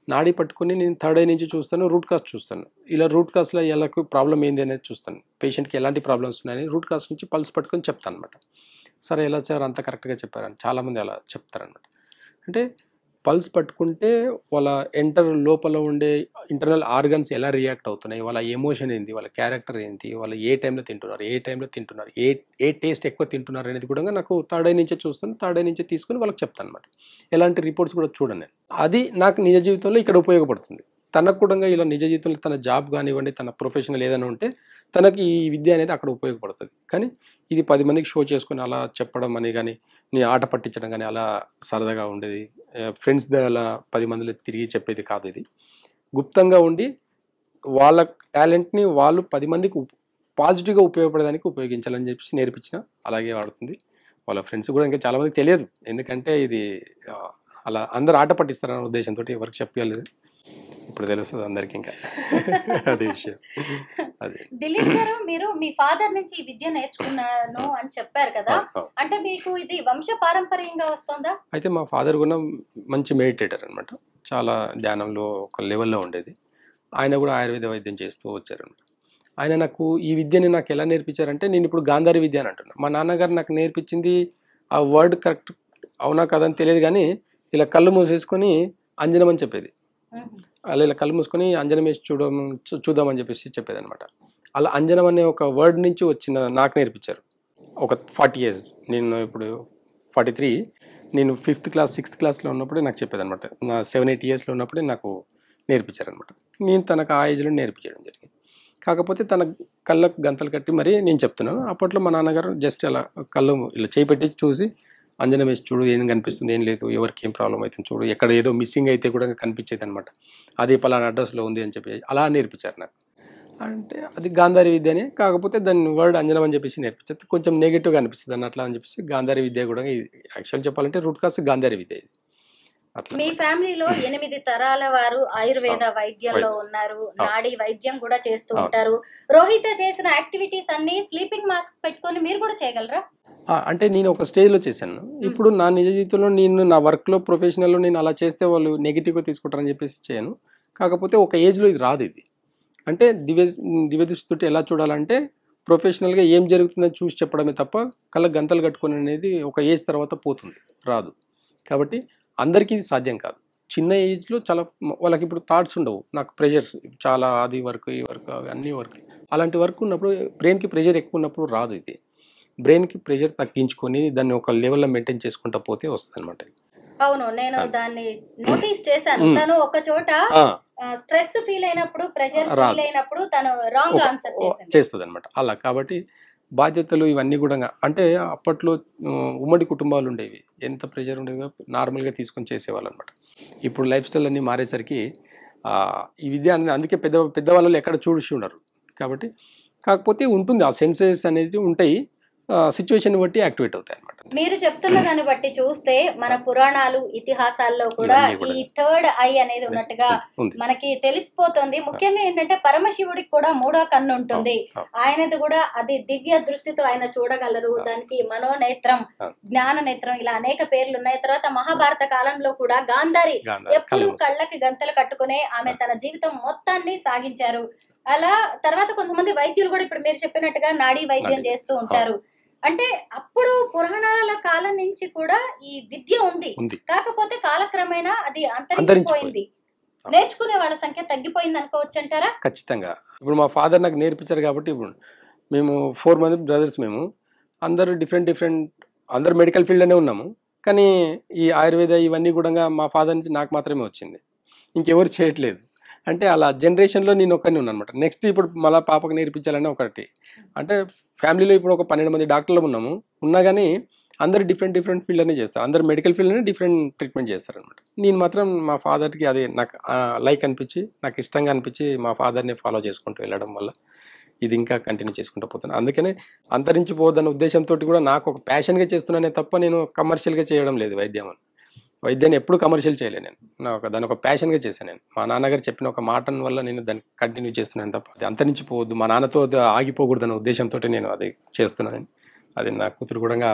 Speaker 3: నాడీ పట్టుకొని నేను 3rd ఐ నుంచి చూస్తాను, రూట్ కాజ్ చూస్తాను. ఇలా రూట్ కాజ్లో ఎలాగో ప్రాబ్లం ఏంది అనేది చూస్తాను. పేషెంట్కి ఎలాంటి ప్రాబ్లమ్స్ ఉన్నాయని రూట్ కాజ్ నుంచి పల్స్ పట్టుకొని చెప్తాను అనమాట. సరే ఎలా సార్ అంత కరెక్ట్గా చెప్పారని చాలామంది అలా చెప్తారనమాట. అంటే పల్స్ పట్టుకుంటే వాళ్ళ లోపల ఉండే ఇంటర్నల్ ఆర్గన్స్ ఎలా రియాక్ట్ అవుతున్నాయి, వాళ్ళ ఎమోషన్ ఏంటి, వాళ్ళ క్యారెక్టర్ ఏంటి, వాళ్ళు ఏ టైంలో తింటున్నారు, ఏ టేస్ట్ ఎక్కువ తింటున్నారు అనేది కూడా నాకు 3rd ఐ నుంచే చూస్తాను. 3rd ఐ నుంచే తీసుకొని వాళ్ళకి చెప్తాను అనమాట. ఎలాంటి రిపోర్ట్స్ కూడా చూడండి. అది నాకు నిజ జీవితంలో ఇక్కడ ఉపయోగపడుతుంది. తనకు కూడా ఇలా నిజ జీవితంలో తన జాబ్ కానివ్వండి, తన ప్రొఫెషనల్ ఏదైనా ఉంటే తనకి ఈ విద్య అనేది అక్కడ ఉపయోగపడుతుంది. కానీ ఇది 10 మందికి షో చేసుకొని అలా చెప్పడం అని కానీ, నీ ఆట పట్టించడం కానీ అలా సరదాగా ఉండేది. ఫ్రెండ్స్ అలా 10 మందిలో తిరిగి చెప్పేది కాదు. ఇది గుప్తంగా ఉండి వాళ్ళ టాలెంట్ని వాళ్ళు 10 మందికి పాజిటివ్గా ఉపయోగపడడానికి ఉపయోగించాలని చెప్పేసి నేర్పించిన అలాగే వాడుతుంది. వాళ్ళ ఫ్రెండ్స్ కూడా ఇంకా చాలామందికి తెలియదు. ఎందుకంటే ఇది అలా అందరూ ఆట పట్టిస్తారన్న ఉద్దేశంతో ఎవరికి చెప్పలేదు. ఇప్పుడు తెలుస్తుంది అందరికి. ఇంకా అదే విషయం. అదే
Speaker 1: దిలీప్ గారు, మీరు మీ ఫాదర్ నుంచి ఈ విద్య నేర్చుకున్నాను అని చెప్పారు కదా, అంటే మీకు ఇది వంశ పారంపర్యంగా వస్తుందా? అయితే
Speaker 3: మా ఫాదర్ కూడా మంచి మెడిటేటర్ అనమాట. చాలా ధ్యానంలో ఒక లెవెల్లో ఉండేది. ఆయన కూడా ఆయుర్వేద వైద్యం చేస్తూ వచ్చారనమాట. ఆయన నాకు ఈ విద్యని నాకు ఎలా నేర్పించారంటే, నేను ఇప్పుడు గాంధారి విద్య అని అంటున్నాను. మా నాన్నగారు నాకు నేర్పించింది ఆ వర్డ్ కరెక్ట్ అవునా కదని తెలియదు కానీ ఇలా కళ్ళు మూసేసుకొని అంజనం అని చెప్పేది. అలా ఇలా కళ్ళు మూసుకొని అంజనం వేసి చూద్దామని చెప్పేసి చెప్పేదనమాట. అలా అంజనం అనే ఒక వర్డ్ నుంచి వచ్చిన నాకు నేర్పించారు. ఒక 40 years, నేను ఇప్పుడు 43, నేను 5th class 6th classలో ఉన్నప్పుడే నాకు చెప్పేదనమాట. నా 7-8 yearsలో ఉన్నప్పుడే నాకు నేర్పించారనమాట. నేను తనకు ఆ ఏజ్లో నేర్పించడం జరిగింది. కాకపోతే తన కళ్ళకు గంతలు కట్టి మరి నేను చెప్తున్నాను. అప్పట్లో మా నాన్నగారు జస్ట్ అలా కళ్ళు ఇలా చేయి పెట్టి చూసి అంజనం వేసి చూడు, ఏం కనిపిస్తుంది, ఏం లేదు, ఎవరికి ఏం ప్రాబ్లం అవుతుంది చూడు, ఎక్కడ ఏదో మిస్సింగ్ అయితే కూడా కనిపించేది అనమాట. అది పలానా అడ్రస్లో ఉంది అని చెప్పి అలా నేర్పించారు నాకు. అంటే అది గాంధారి విద్య అని, కాకపోతే దాని వర్డ్ అంజనం అని చెప్పేసి నేర్పించారు. కొంచెం నెగిటివ్గా అనిపిస్తుంది అన్నట్లా అని చెప్పేసి గాంధారి విద్య కూడా యాక్చువల్ చెప్పాలంటే రూట్ కాస్ గాంధారి విద్య ఇది.
Speaker 1: మీ ఫ్యామిలీలో 8 తరాల వారు ఆయుర్వేద వైద్యంలో ఉన్నారు, నాడీ వైద్యం కూడా చేస్తూ ఉంటారు. రోహిత చేసిన యాక్టివిటీస్ అన్ని స్లీపింగ్ మాస్క్ పెట్టుకొని మీరు కూడా చేయగలరా?
Speaker 3: అంటే నేను ఒక స్టేజ్లో చేశాను. ఇప్పుడు నా నిజ జీవితంలో నేను నా వర్క్లో ప్రొఫెషనల్లో నేను అలా చేస్తే వాళ్ళు నెగిటివ్గా తీసుకుంటారని చెప్పేసి చేయను. కాకపోతే ఒక ఏజ్లో ఇది రాదు. ఇది అంటే దివ్యదృష్టితో ఎలా చూడాలంటే ప్రొఫెషనల్గా ఏం జరుగుతుందని చూసి చెప్పడమే తప్ప కళ్ళకు గంతలు కట్టుకుని అనేది ఒక ఏజ్ తర్వాత పోతుంది, రాదు. కాబట్టి అందరికీ ఇది సాధ్యం కాదు. చిన్న ఏజ్లో చాలా వాళ్ళకి ఇప్పుడు థాట్స్ ఉండవు, నాకు ప్రెషర్స్ చాలా, అది వర్క్ ఈ వర్క్ అన్ని వర్క్, అలాంటి వర్క్ ఉన్నప్పుడు బ్రెయిన్కి ప్రెషర్ ఎక్కువ ఉన్నప్పుడు రాదు. ఇది బ్రెయిన్కి ప్రెషర్ తగ్గించుకొని దాన్ని ఒక లెవెల్లో మెయింటైన్ చేసుకుంటా పోతే వస్తుంది అనమాట.
Speaker 1: అవును, నేను దాన్ని నోటీస్ చేశాను. తను ఒక చోట స్ట్రెస్ ఫీల్ అయినప్పుడు, ప్రెషర్ ఫీల్ అయినప్పుడు తను రాంగ్ ఆన్సర్
Speaker 3: చేస్తుంది అనమాట. అలా కాబట్టి బాధ్యతలు ఇవన్నీ కూడా అంటే అప్పట్లో ఉమ్మడి కుటుంబాలు ఉండేవి, ఎంత ప్రెషర్ ఉండేవి నార్మల్గా తీసుకొని చేసేవాళ్ళు అనమాట. ఇప్పుడు లైఫ్ స్టైల్ అన్నీ మారేసరికి ఈ విద్య అందుకే పెద్దవాళ్ళు ఎక్కడ చూసి ఉండరు. కాబట్టి కాకపోతే ఉంటుంది, ఆ సెన్సెస్ అనేది ఉంటాయి, సిచ్యువేషన్ బట్టి యాక్టివేట్ అవుతాయి అనమాట.
Speaker 1: మీరు చెప్తున్న దాన్ని బట్టి చూస్తే మన పురాణాలు ఇతిహాసాల్లో కూడా ఈ థర్డ్ ఐ అనేది ఉన్నట్టుగా మనకి తెలిసిపోతుంది. ముఖ్యంగా ఏంటంటే పరమశివుడికి కూడా 3వ కన్ను ఉంటుంది. ఆయనది కూడా అది దివ్య దృష్టితో ఆయన చూడగలరు. దానికి మనోనేత్రం, జ్ఞాన నేత్రం, ఇలా అనేక పేర్లు ఉన్నాయి. తర్వాత మహాభారత కాలంలో కూడా గాంధారి ఎప్పుడు కళ్ళకి గంతలు కట్టుకునే ఆమె తన జీవితం మొత్తాన్ని సాగించారు. అలా తర్వాత కొంతమంది వైద్యులు కూడా ఇప్పుడు మీరు చెప్పినట్టుగా నాడీ వైద్యం చేస్తూ ఉంటారు. అంటే అప్పుడు పురాణాల కాలం నుంచి కూడా ఈ విద్య ఉంది, కాకపోతే కాలక్రమేణా అది అంతరించిపోయింది. నేర్చుకునే వాళ్ళ సంఖ్య తగ్గిపోయింది అనుకోవచ్చు అంటారా?
Speaker 3: ఖచ్చితంగా. ఇప్పుడు మా ఫాదర్ నాకు నేర్పించారు కాబట్టి ఇప్పుడు మేము 4 మంది బ్రదర్స్, మేము అందరూ డిఫరెంట్ అందరూ మెడికల్ ఫీల్డ్లోనే ఉన్నాము. కానీ ఈ ఆయుర్వేద ఇవన్నీ కూడా మా ఫాదర్ నుంచి నాకు మాత్రమే వచ్చింది, ఇంకెవరు చేయట్లేదు. అంటే అలా జనరేషన్లో నేను ఒక్కరిని ఉన్నాను అనమాట. నెక్స్ట్ ఇప్పుడు మళ్ళీ పాపకు నేర్పించాలని ఒకటి. అంటే ఫ్యామిలీలో ఇప్పుడు ఒక 12 మంది డాక్టర్లు ఉన్నా కానీ అందరు డిఫరెంట్ ఫీల్డ్లోనే చేస్తారు, అందరు మెడికల్ ఫీల్డ్లోనే డిఫరెంట్ ట్రీట్మెంట్ చేస్తారనమాట. నేను మాత్రం మా ఫాదర్కి అది నాకు లైక్ అనిపించి, నాకు ఇష్టంగా అనిపించి మా ఫాదర్ని ఫాలో చేసుకుంటూ వెళ్ళడం వల్ల ఇది ఇంకా కంటిన్యూ చేసుకుంటూ పోతాను. అందుకనే అంతరించిపోదన్న ఉద్దేశంతో కూడా నాకు ఒక ప్యాషన్గా చేస్తున్నానే తప్ప నేను కమర్షియల్గా చేయడం లేదు. వైద్యాన్ని ఎప్పుడు కమర్షియల్ చేయలేదు నేను, దాని ఒక ప్యాషన్గా చేశాను. నేను మా నాన్నగారు చెప్పిన ఒక మాట వల్ల నేను దాన్ని కంటిన్యూ చేస్తున్నాను తప్ప అది అంతరించిపోవద్దు, మా నాన్నతో ఆగిపోకూడదు అన్న ఉద్దేశంతో నేను అది చేస్తున్నాను. అది నా కూతురు కూడా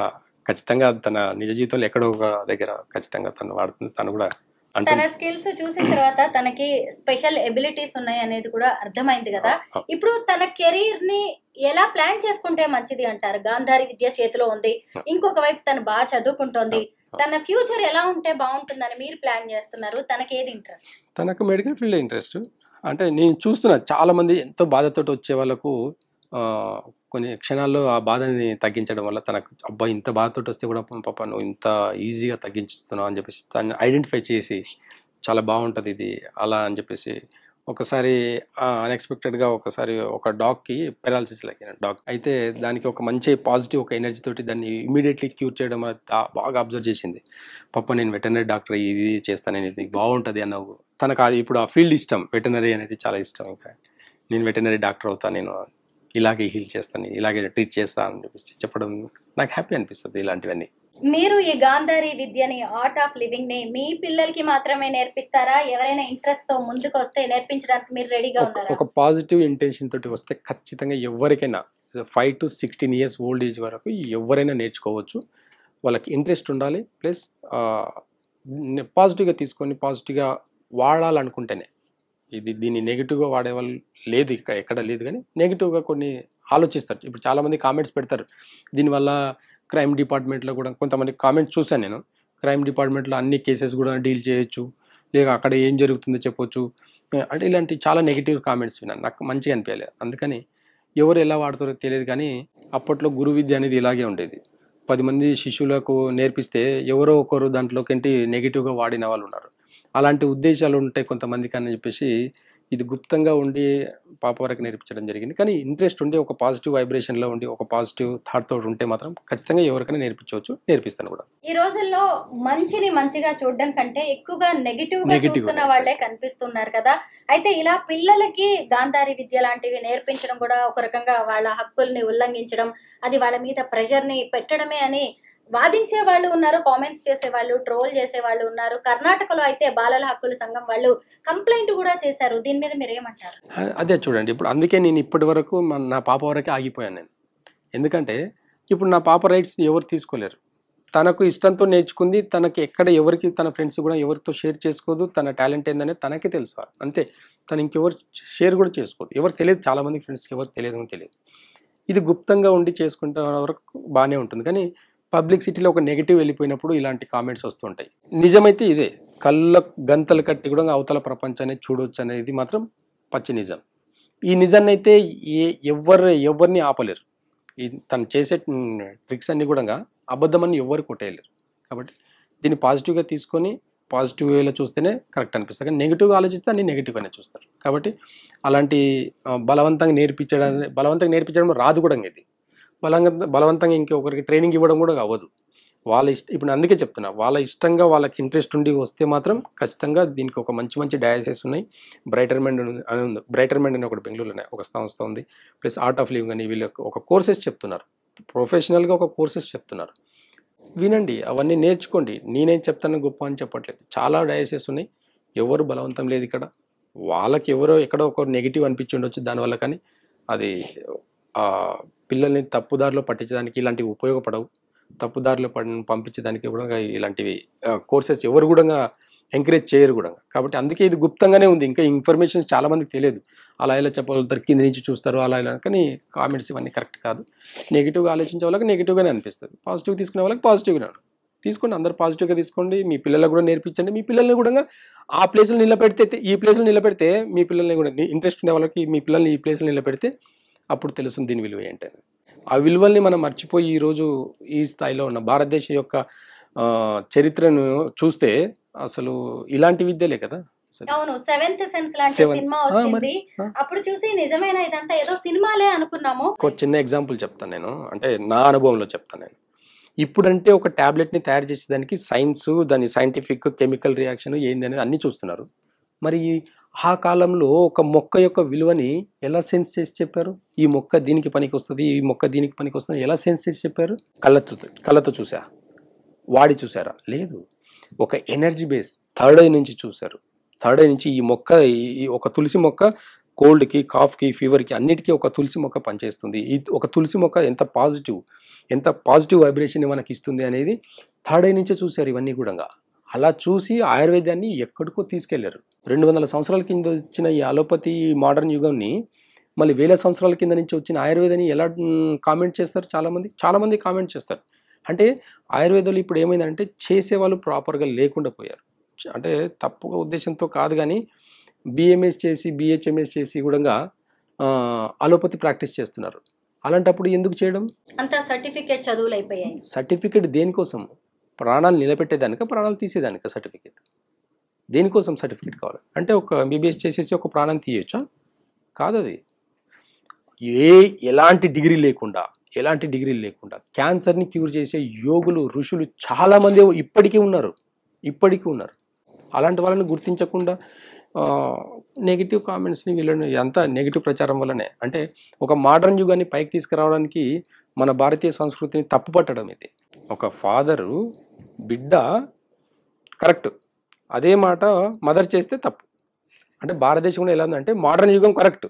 Speaker 3: ఖచ్చితంగా తన నిజ జీవితంలో ఎక్కడో ఒక దగ్గర ఖచ్చితంగా తను వాడుతుంది. తను కూడా
Speaker 1: తన స్కిల్స్ చూసిన తర్వాత తనకి స్పెషల్ ఎబిలిటీస్ ఉన్నాయి అనేది కూడా అర్థమైంది కదా. ఇప్పుడు తన కెరీర్ ని ఎలా ప్లాన్ చేసుకుంటే మంచిది అంటారు? గాంధారి విద్య చేతిలో ఉంది, ఇంకొక వైపు తను బాగా చదువుకుంటోంది. తన ఫ్యూచర్ ఎలా ఉంటే బాగుంటుందని మీరు ప్లాన్ చేస్తున్నారు? తనకి ఏది ఇంట్రెస్ట్?
Speaker 3: తనకు మెడికల్ ఫీల్డ్ ఇంట్రెస్ట్. అంటే నేను చూస్తున్నా చాలా మంది ఎంతో బాధతో వచ్చే వాళ్ళకు కొన్ని క్షణాల్లో ఆ బాధని తగ్గించడం వల్ల తనకు అబ్బాయి ఇంత బాధతో వస్తే కూడా పాప నువ్వు ఇంత ఈజీగా తగ్గించుతున్నావు అని చెప్పేసి తను ఐడెంటిఫై చేసి చాలా బాగుంటుంది ఇది అలా అని చెప్పేసి ఒకసారి అన్ఎక్స్పెక్టెడ్గా ఒకసారి ఒక డాగ్కి పెరాలసిస్ లైక్ డాగ్ అయితే దానికి ఒక మంచి పాజిటివ్ ఒక ఎనర్జీ తోటి దాన్ని ఇమీడియట్లీ క్యూర్ చేయడం బాగా అబ్జర్వ్ చేసింది. పాప నేను వెటర్నరీ డాక్టర్ ఇది చేస్తాను, నేను ఇది బాగుంటుంది అన్నావు. తనకు అది ఇప్పుడు ఆ ఫీల్డ్ ఇష్టం, వెటర్నరీ అనేది చాలా ఇష్టం. ఇంకా నేను వెటర్నరీ డాక్టర్ అవుతాను, నేను ఇలాగే హీల్ చేస్తాను, ఇలాగే ట్రీట్ చేస్తాను అని చెప్పేసి చెప్పడం నాకు హ్యాపీ అనిపిస్తుంది. ఇలాంటివన్నీ
Speaker 1: మీరు ఈ గాంధారి విద్యని, ఆర్ట్ ఆఫ్ లివింగ్ ని మీ పిల్లలకి మాత్రమే నేర్పిస్తారా? ఎవరైనా ఇంట్రెస్ట్ తో ముందుకు వస్తే నేర్పించడానికి మీరు రెడీగా ఉన్నారా?
Speaker 3: ఒక పాజిటివ్ ఇంటెన్షన్ తోటి వస్తే ఖచ్చితంగా ఎవరికైనా 5 to 16 years ఓల్డ్ ఏజ్ వరకు ఎవరైనా నేర్చుకోవచ్చు. వాళ్ళకి ఇంట్రెస్ట్ ఉండాలి, ప్లస్ పాజిటివ్గా తీసుకొని పాజిటివ్గా వాడాలనుకుంటేనే. దీన్ని నెగిటివ్గా వాడేవాళ్ళు లేదు, ఎక్కడ లేదు. కానీ నెగిటివ్గా కొన్ని ఆలోచిస్తారు. ఇప్పుడు చాలామంది కామెంట్స్ పెడతారు, దీనివల్ల క్రైమ్ డిపార్ట్మెంట్లో కూడా కొంతమంది కామెంట్స్ చూశాను నేను. క్రైమ్ డిపార్ట్మెంట్లో అన్ని కేసెస్ కూడా డీల్ చేయొచ్చు, లేక అక్కడ ఏం జరుగుతుందో చెప్పొచ్చు. అంటే ఇలాంటి చాలా నెగిటివ్ కామెంట్స్ విన్నాను. నాకు మంచిగా అనిపించలేదు. అందుకని ఎవరు ఎలా వాడతారో తెలియదు కానీ అప్పట్లో గురు విద్య అనేది ఇలాగే ఉండేది. 10 మంది శిష్యులకు నేర్పిస్తే ఎవరో ఒకరు దాంట్లోకేంటి నెగిటివ్‌గా వాడిన వాళ్ళున్నారు. అలాంటి ఉద్దేశాలు ఉంటాయి కొంతమందికి అని చెప్పేసి ఇది గుప్తంగా ఉండి పాప వరకు నేర్పించడం జరిగింది. కానీ ఇంట్రెస్ట్ ఉండి ఒక పాజిటివ్ వైబ్రేషన్‌లో ఉండి ఒక పాజిటివ్ థాట్ తోటి ఉంటే మాత్రం ఖచ్చితంగా ఎవరికైనా నేర్పించవచ్చు. నేర్పిస్తాను కూడా.
Speaker 1: ఈ రోజుల్లో మంచిని మంచిగా చూడడం కంటే ఎక్కువగా నెగిటివ్ గా
Speaker 3: నెగెటివ్
Speaker 1: చూస్తున్న వాళ్ళే కనిపిస్తున్నారు కదా. అయితే ఇలా పిల్లలకి గాంధారి విద్య లాంటివి నేర్పించడం కూడా ఒక రకంగా వాళ్ళ హక్కుల్ని ఉల్లంఘించడం, అది వాళ్ళ మీద ప్రెషర్ ని పెట్టడమే అని వాదించే వాళ్ళు ఉన్నారు, కామెంట్స్ చేసే వాళ్ళు, ట్రోల్ చేసే వాళ్ళు ఉన్నారు. కర్ణాటకలో అయితే బాలల హక్కుల సంఘం వాళ్ళు కంప్లైంట్ కూడా చేశారు. దీని మీద మీరు ఏమంటారు?
Speaker 3: అదే చూడండి. ఇప్పుడు అందుకే నేను ఇప్పటివరకు నా పాప వరకే ఆగిపోయాను నేను. ఎందుకంటే ఇప్పుడు నా పాప రైట్స్ ఎవరు తీసుకోలేరు. తనకు ఇష్టంతో నేర్చుకుంది. తనకి ఎక్కడ ఎవరికి తన ఫ్రెండ్స్ కూడా ఎవరితో షేర్ చేసుకోదు. తన టాలెంట్ ఏందనేది తనకే తెలుసు. అంతే. తను ఇంకెవరు షేర్ కూడా చేసుకోదు. ఎవరు తెలియదు. చాలామంది ఫ్రెండ్స్కి ఎవరు తెలియదు. ఇది గుప్తంగా ఉండి చేసుకుంటే వరకు బాగానే ఉంటుంది. కానీ పబ్లిక్ సిటీలో ఒక నెగిటివ్ వెళ్ళిపోయినప్పుడు ఇలాంటి కామెంట్స్ వస్తుంటాయి. నిజమైతే ఇదే. కళ్ళ గంతలు కట్టి కూడా అవతల ప్రపంచాన్ని చూడవచ్చు అనేది మాత్రం పచ్చి నిజం. ఈ నిజాన్ని అయితే ఎవరిని ఆపలేరు. తను చేసే ట్రిక్స్ అన్ని కూడా అబద్ధమని ఎవరు కొట్టేయలేరు. కాబట్టి దీన్ని పాజిటివ్గా తీసుకొని పాజిటివ్ వేలో చూస్తేనే కరెక్ట్ అనిపిస్తుంది. కానీ నెగిటివ్గా ఆలోచిస్తే అన్ని నెగిటివ్గానే చూస్తారు. కాబట్టి అలాంటి బలవంతంగా నేర్పించడం రాదు కూడా. ఇది బలవంతంగా ఇంకొకరికి ట్రైనింగ్ ఇవ్వడం కూడా అవ్వదు. వాళ్ళ ఇప్పుడు అందుకే చెప్తున్నా, వాళ్ళ ఇష్టంగా వాళ్ళకి ఇంట్రెస్ట్ ఉండి వస్తే మాత్రం ఖచ్చితంగా దీనికి ఒక మంచి డయాసెస్ ఉన్నాయి. బ్రైటర్మెంట్ అని ఉంది. బ్రైటర్మెంట్ అని ఒకటి బెంగళూరులో ఒక సంస్థ ఉంది. ప్లస్ ఆర్ట్ ఆఫ్ లివింగ్ అని వీళ్ళకి ఒక కోర్సెస్ చెప్తున్నారు. ప్రొఫెషనల్గా ఒక కోర్సెస్ చెప్తున్నారు. వినండి, అవన్నీ నేర్చుకోండి. నేనేం చెప్తాను గొప్ప అని చెప్పట్లేదు. చాలా డయాసెస్ ఉన్నాయి. ఎవరు బలవంతం లేదు ఇక్కడ. వాళ్ళకి ఎవరో ఎక్కడో ఒక నెగిటివ్ అనిపించి ఉండొచ్చు దానివల్ల. కానీ అది పిల్లల్ని తప్పుదారిలో పట్టించడానికి ఇలాంటివి ఉపయోగపడవు. తప్పుదారిలో పంపించడానికి కూడా ఇలాంటివి కోర్సెస్ ఎవరు కూడా ఎంకరేజ్ చేయరు కూడా. కాబట్టి అందుకే ఇది గుప్తంగానే ఉంది. ఇంకా ఇన్ఫర్మేషన్ చాలా మందికి తెలియదు. అలా ఇలా చెప్పగలుగుతారు, కింద నుంచి చూస్తారు అలా ఇలా. కానీ కామెంట్స్ ఇవన్నీ కరెక్ట్ కాదు. నెగిటివ్గా ఆలోచించే వాళ్ళకి నెగిటివ్గానే అనిపిస్తుంది. పాజిటివ్ తీసుకునే వాళ్ళకి పాజిటివ్గా తీసుకోండి. అందరు పాజిటివ్గా తీసుకోండి. మీ పిల్లలకు కూడా నేర్పించండి. మీ పిల్లల్ని కూడా ఆ ప్లేస్లో నిలబెడితే, ఈ ప్లేస్లో నిలబెడితే మీ పిల్లల్ని కూడా ఇంట్రెస్ట్ ఉండే వాళ్ళకి మీ పిల్లల్ని ఈ ప్లేస్లో నిలబెడితే అప్పుడు తెలుస్తుంది దీని విలువ ఏంటని. ఆ విలువల్ని మనం మర్చిపోయి ఈరోజు ఈ స్థాయిలో ఉన్న భారతదేశం యొక్క చరిత్రను చూస్తే అసలు ఇలాంటి విద్యలే కదా.
Speaker 1: అవును, సెవెంత్ సెన్స్ లాంటి సినిమా వచ్చింది. అప్పుడు చూసి నిజమైన ఇదంతా ఏదో సినిమాలే అనుకున్నాము.
Speaker 3: ఒక చిన్న ఎగ్జాంపుల్ చెప్తాను నేను. అంటే నా అనుభవంలో చెప్తాను నేను. ఇప్పుడంటే ఒక ట్యాబ్లెట్ని తయారు చేసేదానికి సైన్స్, దాని సైంటిఫిక్ కెమికల్ రియాక్షన్ ఏంది అనేది అన్నీ చూస్తున్నారు. మరి ఆ కాలంలో ఒక మొక్క యొక్క విలువని ఎలా సెన్స్ చేసి చెప్పారు? ఈ మొక్క దీనికి పనికి వస్తుంది, ఈ మొక్క దీనికి పనికి వస్తుంది ఎలా సెన్స్ చేసి చెప్పారు? కళ్ళతో చూసా, వాడి చూసారా? లేదు. ఒక ఎనర్జీ బేస్ థర్డ్ ఐ నుంచి చూశారు. థర్డ్ ఐ నుంచి ఈ మొక్క, ఈ ఒక తులసి మొక్క కోల్డ్కి, కాఫ్కి, ఫీవర్కి అన్నిటికీ ఒక తులసి మొక్క పనిచేస్తుంది. ఈ ఒక తులసి మొక్క ఎంత పాజిటివ్ వైబ్రేషన్ మనకి ఇస్తుంది అనేది థర్డ్ ఐ నుంచే చూశారు ఇవన్నీ కూడా. అలా చూసి ఆయుర్వేదాన్ని ఎక్కడికో తీసుకెళ్లారు. 200 సంవత్సరాల కింద వచ్చిన ఈ అలోపతి మోడర్న్ యుగంని మళ్ళీ 1000 సంవత్సరాల కింద నుంచి వచ్చిన ఆయుర్వేదాన్ని ఎలా కామెంట్ చేస్తారు? చాలామంది కామెంట్ చేస్తారు. అంటే ఆయుర్వేదాలు ఇప్పుడు ఏమైందంటే చేసేవాళ్ళు ప్రాపర్గా లేకుండా పోయారు. అంటే తప్పుగా ఉద్దేశంతో కాదు కానీ బిఎంఎస్ చేసి బిహెచ్ఎంఎస్ చేసి కూడా అలోపతి ప్రాక్టీస్ చేస్తున్నారు. అలాంటప్పుడు ఎందుకు చేయడం?
Speaker 1: అంత సర్టిఫికేట్ చదువులు అయిపోయాయి.
Speaker 3: సర్టిఫికేట్ దేనికోసం? ప్రాణాలు నిలబెట్టేదానిక, ప్రాణాలు తీసేదానిక సర్టిఫికేట్? దేనికోసం సర్టిఫికేట్ కావాలి? అంటే ఒక ఎంబీబీఎస్ చేసేసి ఒక ప్రాణం తీయొచ్చా? కాదు. అది ఎలాంటి డిగ్రీ లేకుండా క్యాన్సర్ని క్యూర్ చేసే యోగులు, ఋషులు చాలామంది ఇప్పటికీ ఉన్నారు. అలాంటి వాళ్ళని గుర్తించకుండా నెగిటివ్ కామెంట్స్ని వీళ్ళని అంతా నెగిటివ్ ప్రచారం వల్లనే. అంటే ఒక మోడర్న్ యుగాన్ని పైకి తీసుకురావడానికి మన భారతీయ సంస్కృతిని తప్పు పట్టడం ఇది. ఒక ఫాదరు బిడ్డ కరెక్ట్, అదే మాట మదర్ చేస్తే తప్పు. అంటే భారతదేశంలో ఎలా ఉందంటే మోడర్న్ యుగం కరెక్ట్,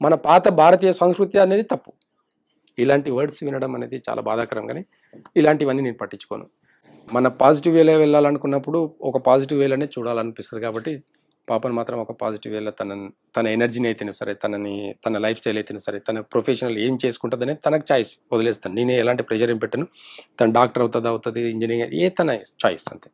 Speaker 3: మన పాత భారతీయ సంస్కృతి అనేది తప్పు. ఇలాంటి వర్డ్స్ వినడం అనేది చాలా బాధాకరం. కానీ ఇలాంటివన్నీ నేను పట్టించుకోను. మన పాజిటివ్ వేలో వెళ్ళాలనుకున్నప్పుడు ఒక పాజిటివ్ వేలోనే చూడాలనిపిస్తుంది. కాబట్టి పాపను మాత్రం ఒక పాజిటివ్ వేలో తన ఎనర్జీని అయితేనే సరే, తన లైఫ్ స్టైల్ అయితేనే సరే, తన ప్రొఫెషనల్ ఏం చేసుకుంటుందనే తనకు చాయిస్ వదిలేస్తాను. నేనే ఎలాంటి ప్రెషర్ ఏం పెట్టను. తను డాక్టర్ అవుతుంది, ఇంజనీరింగ్, తన చాయిస్ అంతే.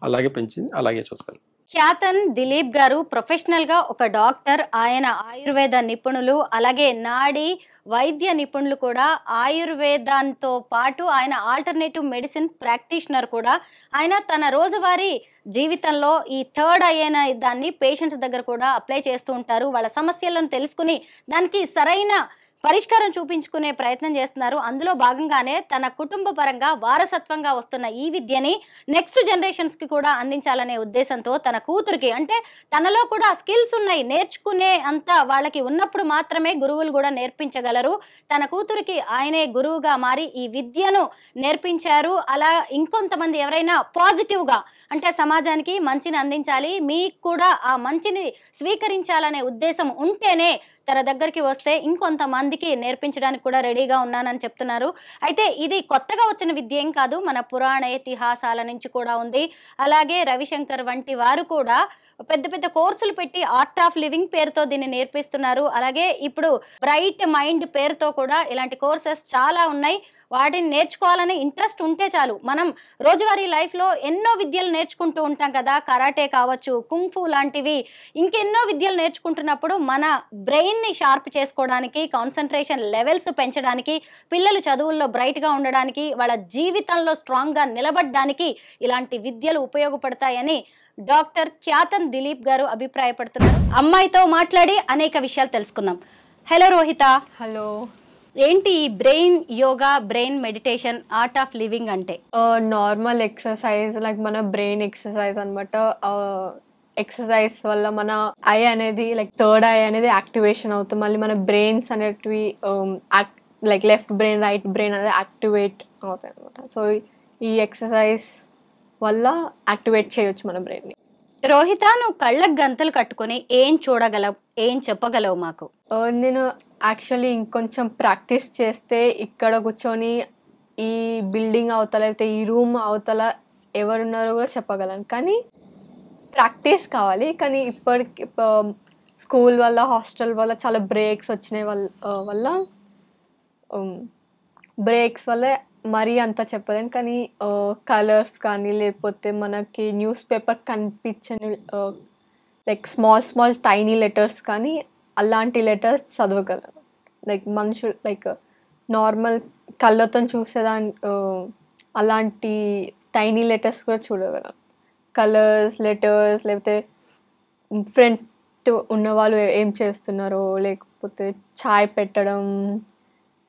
Speaker 3: అలాగే పెంచి అలాగే చూస్తాను.
Speaker 1: ఖ్యాతన్ దిలీప్ గారు ప్రొఫెషనల్ గా ఒక డాక్టర్. ఆయన ఆయుర్వేద నిపుణులు, అలాగే నాడి వైద్య నిపుణులు కూడా. ఆయుర్వేదంతో పాటు ఆయన ఆల్టర్నేటివ్ మెడిసిన్ ప్రాక్టీషనర్ కూడా. ఆయన తన రోజువారీ జీవితంలో ఈ థర్డ్ ఐ అయిన దాన్ని పేషెంట్స్ దగ్గర కూడా అప్లై చేస్తూ ఉంటారు. వాళ్ళ సమస్యలను తెలుసుకుని దానికి సరైన పరిష్కారం చూపించుకునే ప్రయత్నం చేస్తున్నారు. అందులో భాగంగానే తన కుటుంబ పరంగా వారసత్వంగా వస్తున్న ఈ విద్యని నెక్స్ట్ జనరేషన్స్ కి కూడా అందించాలనే ఉద్దేశంతో తన కూతురికి, అంటే తనలో కూడా స్కిల్స్ ఉన్నాయి, నేర్చుకునే అంత వాళ్ళకి ఉన్నప్పుడు మాత్రమే గురువులు కూడా నేర్పించగలరు. తన కూతురికి ఆయనే గురువుగా మారి ఈ విద్యను నేర్పించారు. అలా ఇంకొంతమంది ఎవరైనా పాజిటివ్ గా, అంటే సమాజానికి మంచిని అందించాలి, మీకు కూడా ఆ మంచిని స్వీకరించాలనే ఉద్దేశం ఉంటేనే తన దగ్గరికి వస్తే ఇంకొంతమందికి నేర్పించడానికి కూడా రెడీగా ఉన్నానని చెప్తున్నారు. అయితే ఇది కొత్తగా వచ్చిన విద్య ఏం కాదు, మన పురాణ ఇతిహాసాల నుంచి కూడా ఉంది. అలాగే రవిశంకర్ వంటి వారు కూడా పెద్ద పెద్ద కోర్సులు పెట్టి ఆర్ట్ ఆఫ్ లివింగ్ పేరుతో దీన్ని నేర్పిస్తున్నారు. అలాగే ఇప్పుడు బ్రైట్ మైండ్ పేరుతో కూడా ఇలాంటి కోర్సెస్ చాలా ఉన్నాయి. వాటిని నేర్చుకోవాలని ఇంట్రెస్ట్ ఉంటే చాలు. మనం రోజువారీ లైఫ్లో ఎన్నో విద్యలు నేర్చుకుంటూ ఉంటాం కదా, కరాటే కావచ్చు, కుంఫు లాంటివి, ఇంకెన్నో విద్యలు నేర్చుకుంటున్నప్పుడు మన బ్రెయిన్ని షార్ప్ చేసుకోవడానికి, కాన్సన్ట్రేషన్ లెవెల్స్ పెంచడానికి, పిల్లలు చదువుల్లో బ్రైట్గా ఉండడానికి, వాళ్ళ జీవితంలో స్ట్రాంగ్గా నిలబడడానికి ఇలాంటి విద్యలు ఉపయోగపడతాయని డాక్టర్ ఖ్యాతన్ దిలీప్ గారు అభిప్రాయపడుతున్నారు. అమ్మాయితో మాట్లాడి అనేక విషయాలు తెలుసుకుందాం. హలో రోహిత.
Speaker 2: హలో.
Speaker 1: ఏంటి ఈ brain yoga, brain meditation, art of living అంటే?
Speaker 2: నార్మల్ ఎక్సర్సైజ్, లైక్ మన బ్రెయిన్ ఎక్సర్సైజ్ అనమాట. ఎక్సర్సైజ్ వల్ల మన ఐ అనేది, లైక్ థర్డ్ ఐ అనేది యాక్టివేషన్ అవుతుంది. మళ్ళీ మన బ్రెయిన్స్ అనేటివి like left brain, right brain అనేది యాక్టివేట్ అవుతాయి అనమాట. సో ఈ ఎక్సర్సైజ్ వల్ల యాక్టివేట్ చేయొచ్చు మన బ్రెయిన్ని.
Speaker 1: రోహిత, నువ్వు కళ్ళకు గంతలు కట్టుకొని ఏం చూడగలవు, ఏం చెప్పగలవు మాకు?
Speaker 2: నేను యాక్చువల్లీ ఇంకొంచెం ప్రాక్టీస్ చేస్తే ఇక్కడ కూర్చొని ఈ బిల్డింగ్ అవతల, లేకపోతే ఈ రూమ్ అవతల ఎవరున్నారో కూడా చెప్పగలను. కానీ ప్రాక్టీస్ కావాలి. కానీ ఇప్పటికి స్కూల్ వల్ల, హాస్టల్ వల్ల చాలా బ్రేక్స్ వచ్చినాయి వల్ల బ్రేక్స్ వల్ల మరీ అంత చెప్పలేను. కానీ కలర్స్ కానీ, లేకపోతే మనకి న్యూస్ పేపర్ కనిపించని లైక్ స్మాల్ టైనీ లెటర్స్ కానీ, అలాంటి లెటర్స్ చదవగలను. లైక్ మనుషులు లైక్ నార్మల్ కళ్ళతో చూసేదాన్ని అలాంటి టైనీ లెటర్స్ కూడా చూడగలను. కలర్స్, లెటర్స్, లేకపోతే ఫ్రెండ్ ఉన్నవాళ్ళు ఏం చేస్తున్నారో, లేకపోతే చాయ్ పెట్టడం,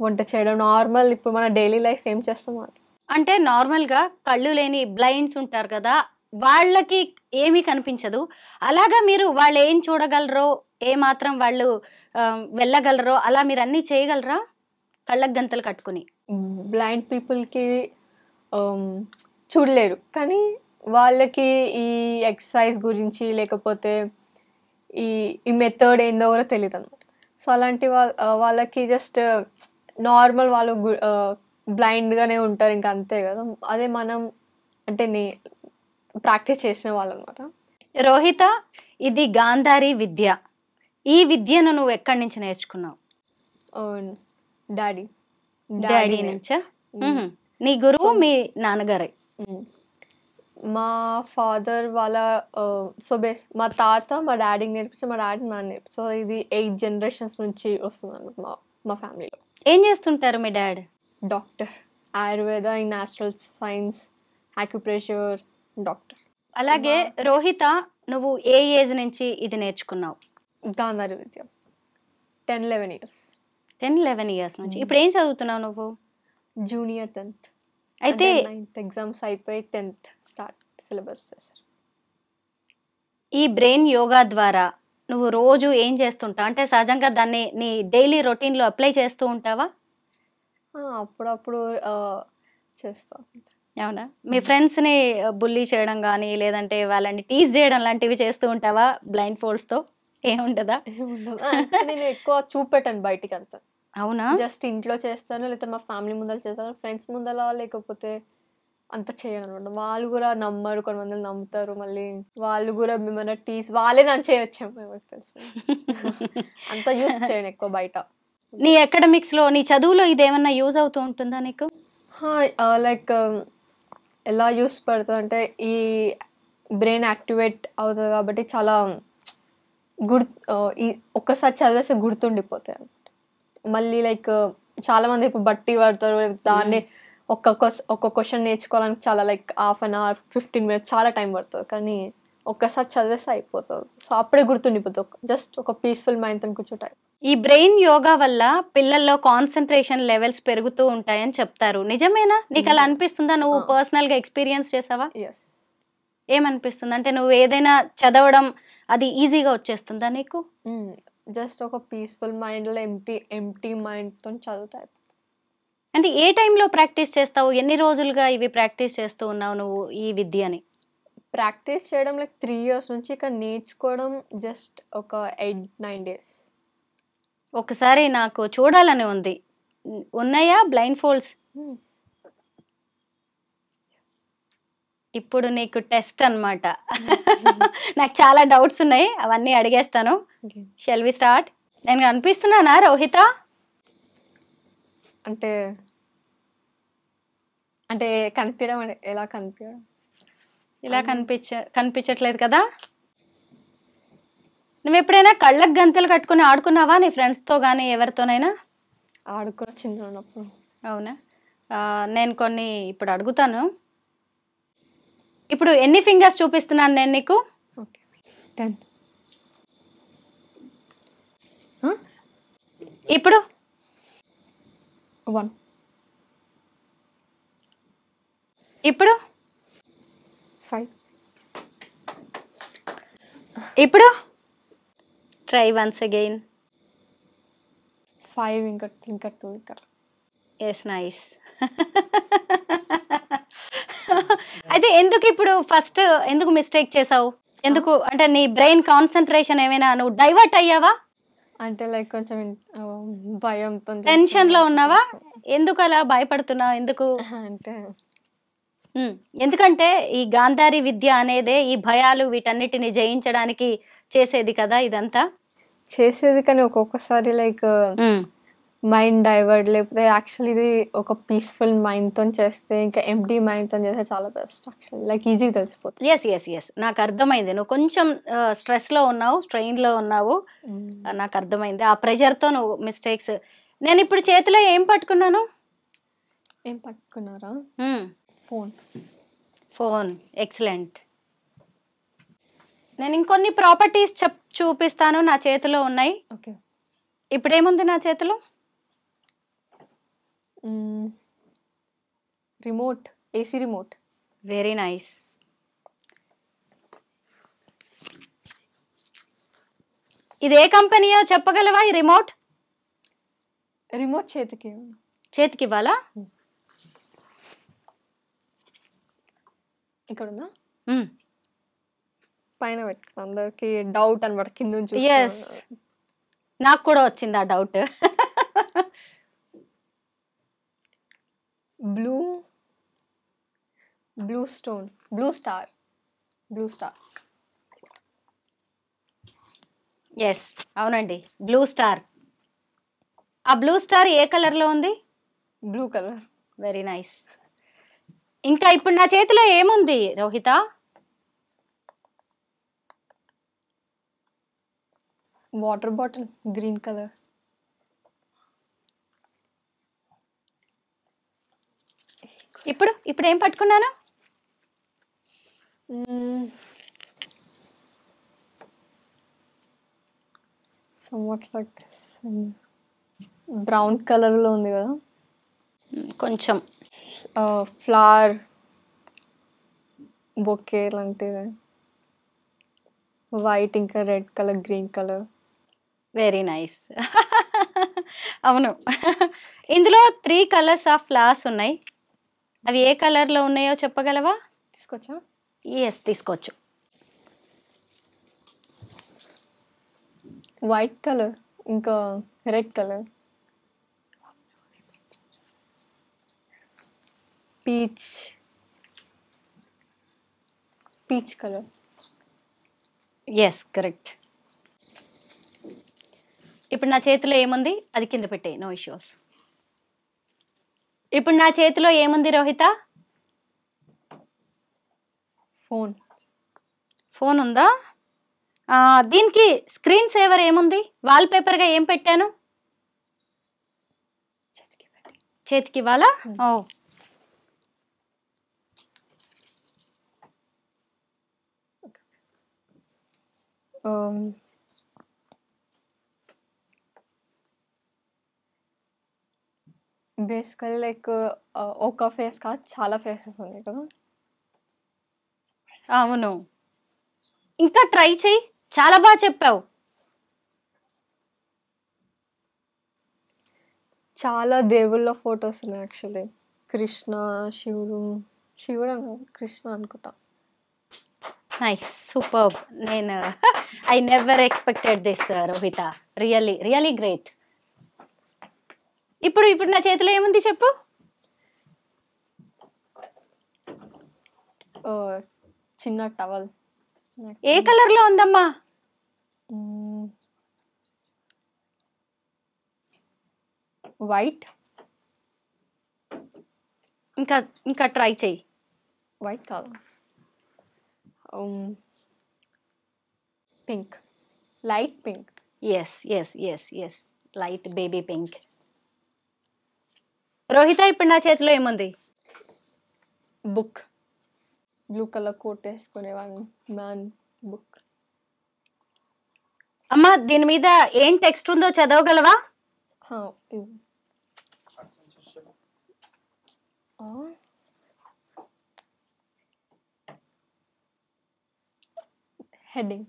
Speaker 2: వంట చేయడం, నార్మల్ ఇప్పుడు మన డైలీ లైఫ్ ఏం చేస్తామో అది.
Speaker 1: అంటే నార్మల్గా కళ్ళు లేని బ్లైండ్స్ ఉంటారు కదా, వాళ్ళకి ఏమీ కనిపించదు. అలాగా మీరు వాళ్ళు ఏం చూడగలరో, ఏ మాత్రం వాళ్ళు వెళ్ళగలరో అలా మీరు అన్నీ చేయగలరా కళ్ళకు గంతలు కట్టుకుని?
Speaker 2: బ్లైండ్ పీపుల్కి చూడలేరు, కానీ వాళ్ళకి ఈ ఎక్సర్సైజ్ గురించి, లేకపోతే ఈ మెథడ్ ఏందో కూడా తెలియదు అనమాట. సో అలాంటి వాళ్ళకి జస్ట్ నార్మల్ వాళ్ళు బ్లైండ్గానే ఉంటారు, ఇంకా అంతే కదా. అదే మనం అంటే ప్రాక్టీస్ చేసిన వాళ్ళు అనమాట.
Speaker 1: రోహిత, ఇది గాంధారి విద్య. ఈ విద్యను నువ్వు ఎక్కడి నుంచి నేర్చుకున్నావు? డాడీ నుంచా? నీ గురువు మీ నాన్నగారే?
Speaker 2: మా ఫాదర్ వాళ్ళ మా తాత మా డాడీకి నేర్పించి, మా డాడీ నాన్న నేర్పించి. సో ఇది 8 generations నుంచి వస్తుంది అనమాట మా ఫ్యామిలీలో.
Speaker 1: ఏం చేస్తుంటారు మీ dad?
Speaker 2: Doctor, Ayurveda, natural science, acupressure doctor.
Speaker 1: అలాగే రోహిత, నువ్వు ఏ ఏజ్ నుంచి ఇది నేర్చుకున్నావు?
Speaker 2: గాంధారి విద్య 10-11 years.
Speaker 1: 10-11 years నుంచి. ఇప్పుడు ఏం చదువుతున్నావు నువ్వు?
Speaker 2: Junior 10th.
Speaker 1: అయితే
Speaker 2: 9th ఎగ్జామ్స్ అయిపోయి 10th స్టార్ట్ సిలబస్ చేశారు.
Speaker 1: ఈ బ్రెయిన్ యోగా ద్వారా నువ్వు రోజు ఏం చేస్తుంటావు? అంటే సహజంగా దాన్ని నీ డైలీ రొటీన్లో అప్లై చేస్తూ ఉంటావా?
Speaker 2: అప్పుడప్పుడు చేస్తా.
Speaker 1: అవునా? మీ ఫ్రెండ్స్ని బుల్లీ చేయడం కానీ, లేదంటే వాళ్ళని టీజ్ చేయడం లాంటివి చేస్తూ ఉంటావా బ్లైండ్ ఫోల్డ్స్తో? ఏముండదా?
Speaker 2: నేను ఎక్కువ చూపెట్టాను బయటికి అంతా.
Speaker 1: అవునా?
Speaker 2: జస్ట్ ఇంట్లో చేస్తాను, లేకపోతే మా ఫ్యామిలీ ముందర చేస్తాను. ఫ్రెండ్స్ ముందర లేకపోతే అంత చేయను అనమాట. వాళ్ళు కూడా నమ్మరు, కొంతమంది నమ్ముతారు. మళ్ళీ వాళ్ళు కూడా మిమ్మల్ని టీస్, వాళ్ళే నన్ను చేయొచ్చాము ఎవరికి తెలుసు. అంత యూస్ చేయను ఎక్కువ బయట.
Speaker 1: నీ అకాడమిక్స్లో, నీ చదువులో ఇది ఏమన్నా యూజ్ అవుతూ ఉంటుందా నీకు?
Speaker 2: లైక్ ఎలా యూస్ పడుతుంది అంటే, ఈ బ్రెయిన్ యాక్టివేట్ అవుతుంది కాబట్టి చాలా ఒక్కసారి చదివేస్తే గుర్తుండిపోతాయి అన్నమాట. మళ్ళీ లైక్ చాలా మంది ఇప్పుడు బట్టి పడతారు దాన్ని ఒక్క క్వశ్చన్ నేర్చుకోవడానికి చాలా like half an hour 15 minutes చాలా టైం పడుతుంది, కానీ ఒక్కసారి చదివేస్తే అయిపోతుంది. సో అప్పుడే గుర్తుండిపోతుంది, జస్ట్ ఒక పీస్ఫుల్ మైండ్తో కూర్చోటాయి.
Speaker 1: ఈ బ్రెయిన్ యోగా వల్ల పిల్లల్లో కాన్సన్ట్రేషన్ లెవెల్స్ పెరుగుతూ ఉంటాయని చెప్తారు, నిజమేనా? నీకు అలా అనిపిస్తుందా? నువ్వు పర్సనల్ గా ఎక్స్పీరియన్స్ చేసావా?
Speaker 2: ఎస్.
Speaker 1: ఏమనిపిస్తుంది అంటే నువ్వు ఏదైనా చదవడం అది ఈజీగా వచ్చేస్తుందా నీకు?
Speaker 2: జస్ట్ ఒక పీస్ఫుల్ మైండ్లో ఎంటీ మైండ్తో చదువుతాయి.
Speaker 1: అంటే ఏ టైంలో ప్రాక్టీస్ చేస్తావు? ఎన్ని రోజులుగా ఇవి ప్రాక్టీస్ చేస్తూ ఉన్నావు నువ్వు ఈ విద్యని?
Speaker 2: ప్రాక్టీస్ చేయడం లైక్ 3 years నుంచి, ఇక నేర్చుకోవడం జస్ట్ ఒక 8-9 days.
Speaker 1: ఒకసారి నాకు చూడాలని ఉంది. ఉన్నాయా బ్లైండ్ ఫోల్డ్స్? ఇప్పుడు నీకు టెస్ట్ అన్నమాట. నాకు చాలా డౌట్స్ ఉన్నాయి, అవన్నీ అడిగేస్తాను. Shall we start? నేను కనిపిస్తున్నానా రోహిత?
Speaker 2: అంటే అంటే కనిపించడం అంటే ఎలా కనిపించడం?
Speaker 1: ఇలా కనిపించట్లేదు కదా? నువ్వు ఎప్పుడైనా కళ్ళకు గంతలు కట్టుకుని ఆడుకున్నావా నీ ఫ్రెండ్స్తో కానీ ఎవరితోనైనా?
Speaker 2: ఆడుకున్న చిన్న ఉన్నప్పుడు.
Speaker 1: అవునా? నేను కొన్ని ఇప్పుడు అడుగుతాను. ఇప్పుడు ఎన్ని ఫింగర్స్ చూపిస్తున్నాను నేను నీకు?
Speaker 2: ఓకే, 10.
Speaker 1: ఇప్పుడు
Speaker 2: 1.
Speaker 1: ఇప్పుడు
Speaker 2: 5.
Speaker 1: ఇప్పుడు ట్రై వన్స్ అగైన్.
Speaker 2: 5 ఇంకా 2 ఇంకా.
Speaker 1: Yes, nice. అయితే ఎందుకు ఇప్పుడు ఫస్ట్ ఎందుకు మిస్టేక్ చేసావు? ఎందుకు అంటే నీ బ్రెయిన్ కాన్సన్ట్రేషన్ ఏమైనా నువ్వు డైవర్ట్ అయ్యావా?
Speaker 2: అంటే లైక్ కొంచెం భయంతో,
Speaker 1: టెన్షన్ లో ఉన్నావా? ఎందుకు అలా భయపడుతున్నావు? ఎందుకు
Speaker 2: అంటే
Speaker 1: ఎందుకంటే ఈ గాంధారి విద్య అనేదే ఈ భయాలు వీటన్నిటిని జయించడానికి చేసేది కదా ఇదంతా.
Speaker 2: చేసేది, కానీ ఒక్కొక్కసారి లైక్ మైండ్ డైవర్ట్, లేకపోతే యాక్చువల్లీ ఇది ఒక పీస్ఫుల్ మైండ్తో చేస్తే, ఇంకా ఎంటీ మైండ్తో చేస్తే చాలా బెస్ట్. యాక్చువల్లీ లైక్ ఈజీగా తెలిసిపోతుంది.
Speaker 1: ఎస్ నాకు అర్థమైంది. నువ్వు కొంచెం స్ట్రెస్లో ఉన్నావు, స్ట్రెయిన్లో ఉన్నావు, నాకు అర్థమైంది. ఆ ప్రెషర్తో నువ్వు మిస్టేక్స్. నేను ఇప్పుడు చేతిలో ఏం పట్టుకున్నాను?
Speaker 2: ఏం పట్టుకున్నారా?
Speaker 1: ఫోన్. ఎక్సలెంట్. నేను ఇంకొన్ని ప్రాపర్టీస్ చూపిస్తాను, నా చేతిలో ఉన్నాయి.
Speaker 2: ఓకే,
Speaker 1: ఇప్పుడు ఏముంది నా చేతిలో?
Speaker 2: Remote, AC remote.
Speaker 1: Very nice. ఇది ఏ కంపెనీయో చెప్పగలవా? ఈ రిమోట్ చేతికి ఇవ్వాలా?
Speaker 2: ఇక్కడ ఉందా? పైన పెట్టుకున్నా, అందరికి డౌట్ అనమాట కింద నుంచి.
Speaker 1: నాకు కూడా వచ్చింది ఆ డౌట్. Blue star. ఎస్, అవునండి, బ్లూ స్టార్. ఆ బ్లూ స్టార్ ఏ కలర్ లో ఉంది?
Speaker 2: Blue colour.
Speaker 1: Very nice. ఇంకా ఇప్పుడు నా చేతిలో ఏముంది Rohitha?
Speaker 2: Water bottle, green colour.
Speaker 1: ఇప్పుడు ఏం పట్టుకున్నాను?
Speaker 2: బ్రౌన్ కలర్ లో ఉంది కదా,
Speaker 1: కొంచెం
Speaker 2: ఫ్లవర్ బొకే లాంటిది. వైట్, ఇంకా red colour, green colour.
Speaker 1: Very nice. అవును, ఇందులో 3 కలర్స్ ఆఫ్ ఫ్లవర్స్ ఉన్నాయి. అవి ఏ కలర్ లో ఉన్నాయో చెప్పగలవా?
Speaker 2: తీసుకోవచ్చా?
Speaker 1: ఎస్, తీసుకోవచ్చు.
Speaker 2: వైట్ కలర్, ఇంకా red colour, peach colour.
Speaker 1: Yes, correct. ఇప్పుడు నా చేతిలో ఏముంది అది కింద పెట్టే, నో ఇష్యూస్. ఇప్పుడు నా చేతిలో ఏముంది రోహిత? ఫోన్ ఉందా? దీనికి స్క్రీన్ సేవర్ ఏముంది? వాల్ పేపర్ గా ఏం పెట్టాను? చేతికి ఇవ్వాలా? ఓ
Speaker 2: బేసికలీ లైక్ ఒక ఫేస్ కాదు, చాలా ఫేసెస్ ఉన్నాయి కదా.
Speaker 1: అవును, ఇంకా ట్రై చెయ్యి, చాలా బాగా చెప్పావు.
Speaker 2: చాలా దేవుళ్ళ ఫొటోస్ ఉన్నాయి యాక్చువల్లీ. కృష్ణ, శివుడు కృష్ణ అనుకుంటా.
Speaker 1: Nice, super. నేను I never expected this Rohitha, really really great. ఇప్పుడు నా చేతిలో ఏముంది చెప్పు?
Speaker 2: చిన్న టవల్.
Speaker 1: ఏ కలర్ లో ఉందమ్మా?
Speaker 2: వైట్.
Speaker 1: ఇంకా ట్రై చెయ్యి.
Speaker 2: వైట్ కాదు, pink, light pink.
Speaker 1: Yes yes yes yes, light baby pink. Rohitha, ఇప్పుడు నా చేతిలో ఏముంది?
Speaker 2: బుక్. బ్లూ కలర్ కోట్ వేసుకునే మ్యాన్ బుక్.
Speaker 1: అమ్మా, దీని మీద ఏం టెక్స్ట్ ఉందో చదవగలవా?
Speaker 2: Heading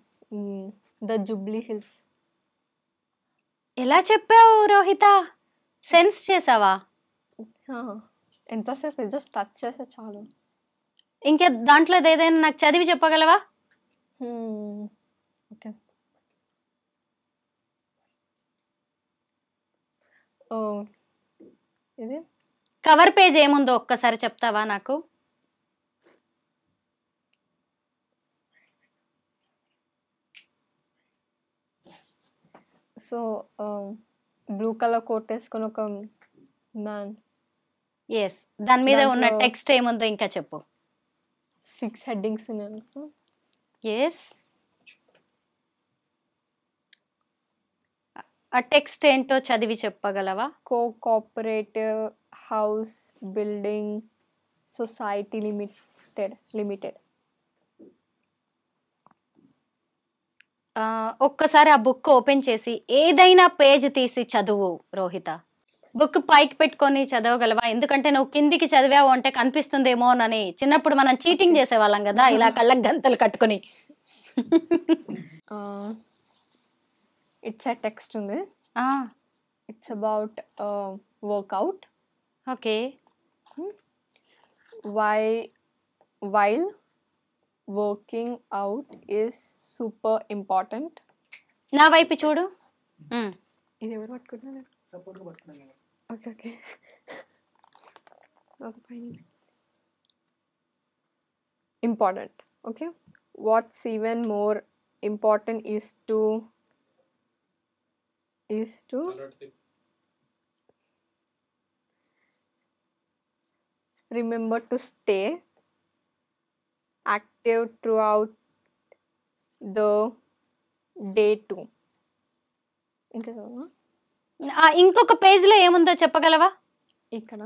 Speaker 2: the Jubilee Hills.
Speaker 1: ఎలా చెప్పావు రోహిత? సెన్స్ చేసావా?
Speaker 2: ఎంతసేపు జస్ట్ టచ్ చేస్తే చాలు.
Speaker 1: ఇంకా దాంట్లో ఏదైనా నాకు చదివి చెప్పగలవా?
Speaker 2: ఓకే. ఇది
Speaker 1: కవర్ పేజ్ ఏముందో ఒక్కసారి చెప్తావా నాకు?
Speaker 2: సో బ్లూ కలర్ కోట్ వేసుకొని ఒక మ్యాన్.
Speaker 1: ఎస్, దాని మీద ఉన్న టెక్స్ట్ ఏముందో ఇంకా చెప్పు.
Speaker 2: 6 హెడ్డింగ్స్ ఉన్నాయి.
Speaker 1: ఎస్, ఆ టెక్స్ట్ ఏంటో చదివి చెప్పగలవా?
Speaker 2: Cooperative house building society limited.
Speaker 1: ఒక్కసారి ఆ బుక్ ఓపెన్ చేసి ఏదైనా పేజ్ తీసి చదువు రోహిత. బుక్ పైకి పెట్టుకొని చదవగలవా? ఎందుకంటే నువ్వు కిందికి చదివావు అంటే కనిపిస్తుందేమో అని చిన్నప్పుడు మనం చీటింగ్ చేసేవాళ్ళం కదా, ఇలా కళ్ళకి గంతలు కట్టుకుని.
Speaker 2: ఇట్స్ ఎ టెక్స్ట్ ఉంది. It's about workout.
Speaker 1: Okay.
Speaker 2: While working out is super important.
Speaker 1: నా వైపు చూడు.
Speaker 2: ఇది ఎవరు పట్టుకుంటున్నారు? Okay okay. Important. Okay. What's even more important is to remember to stay active throughout the day too.
Speaker 1: ఇంకొక పేజ్ లో ఏముందో చెప్పగలవా?
Speaker 2: ఇక్కడ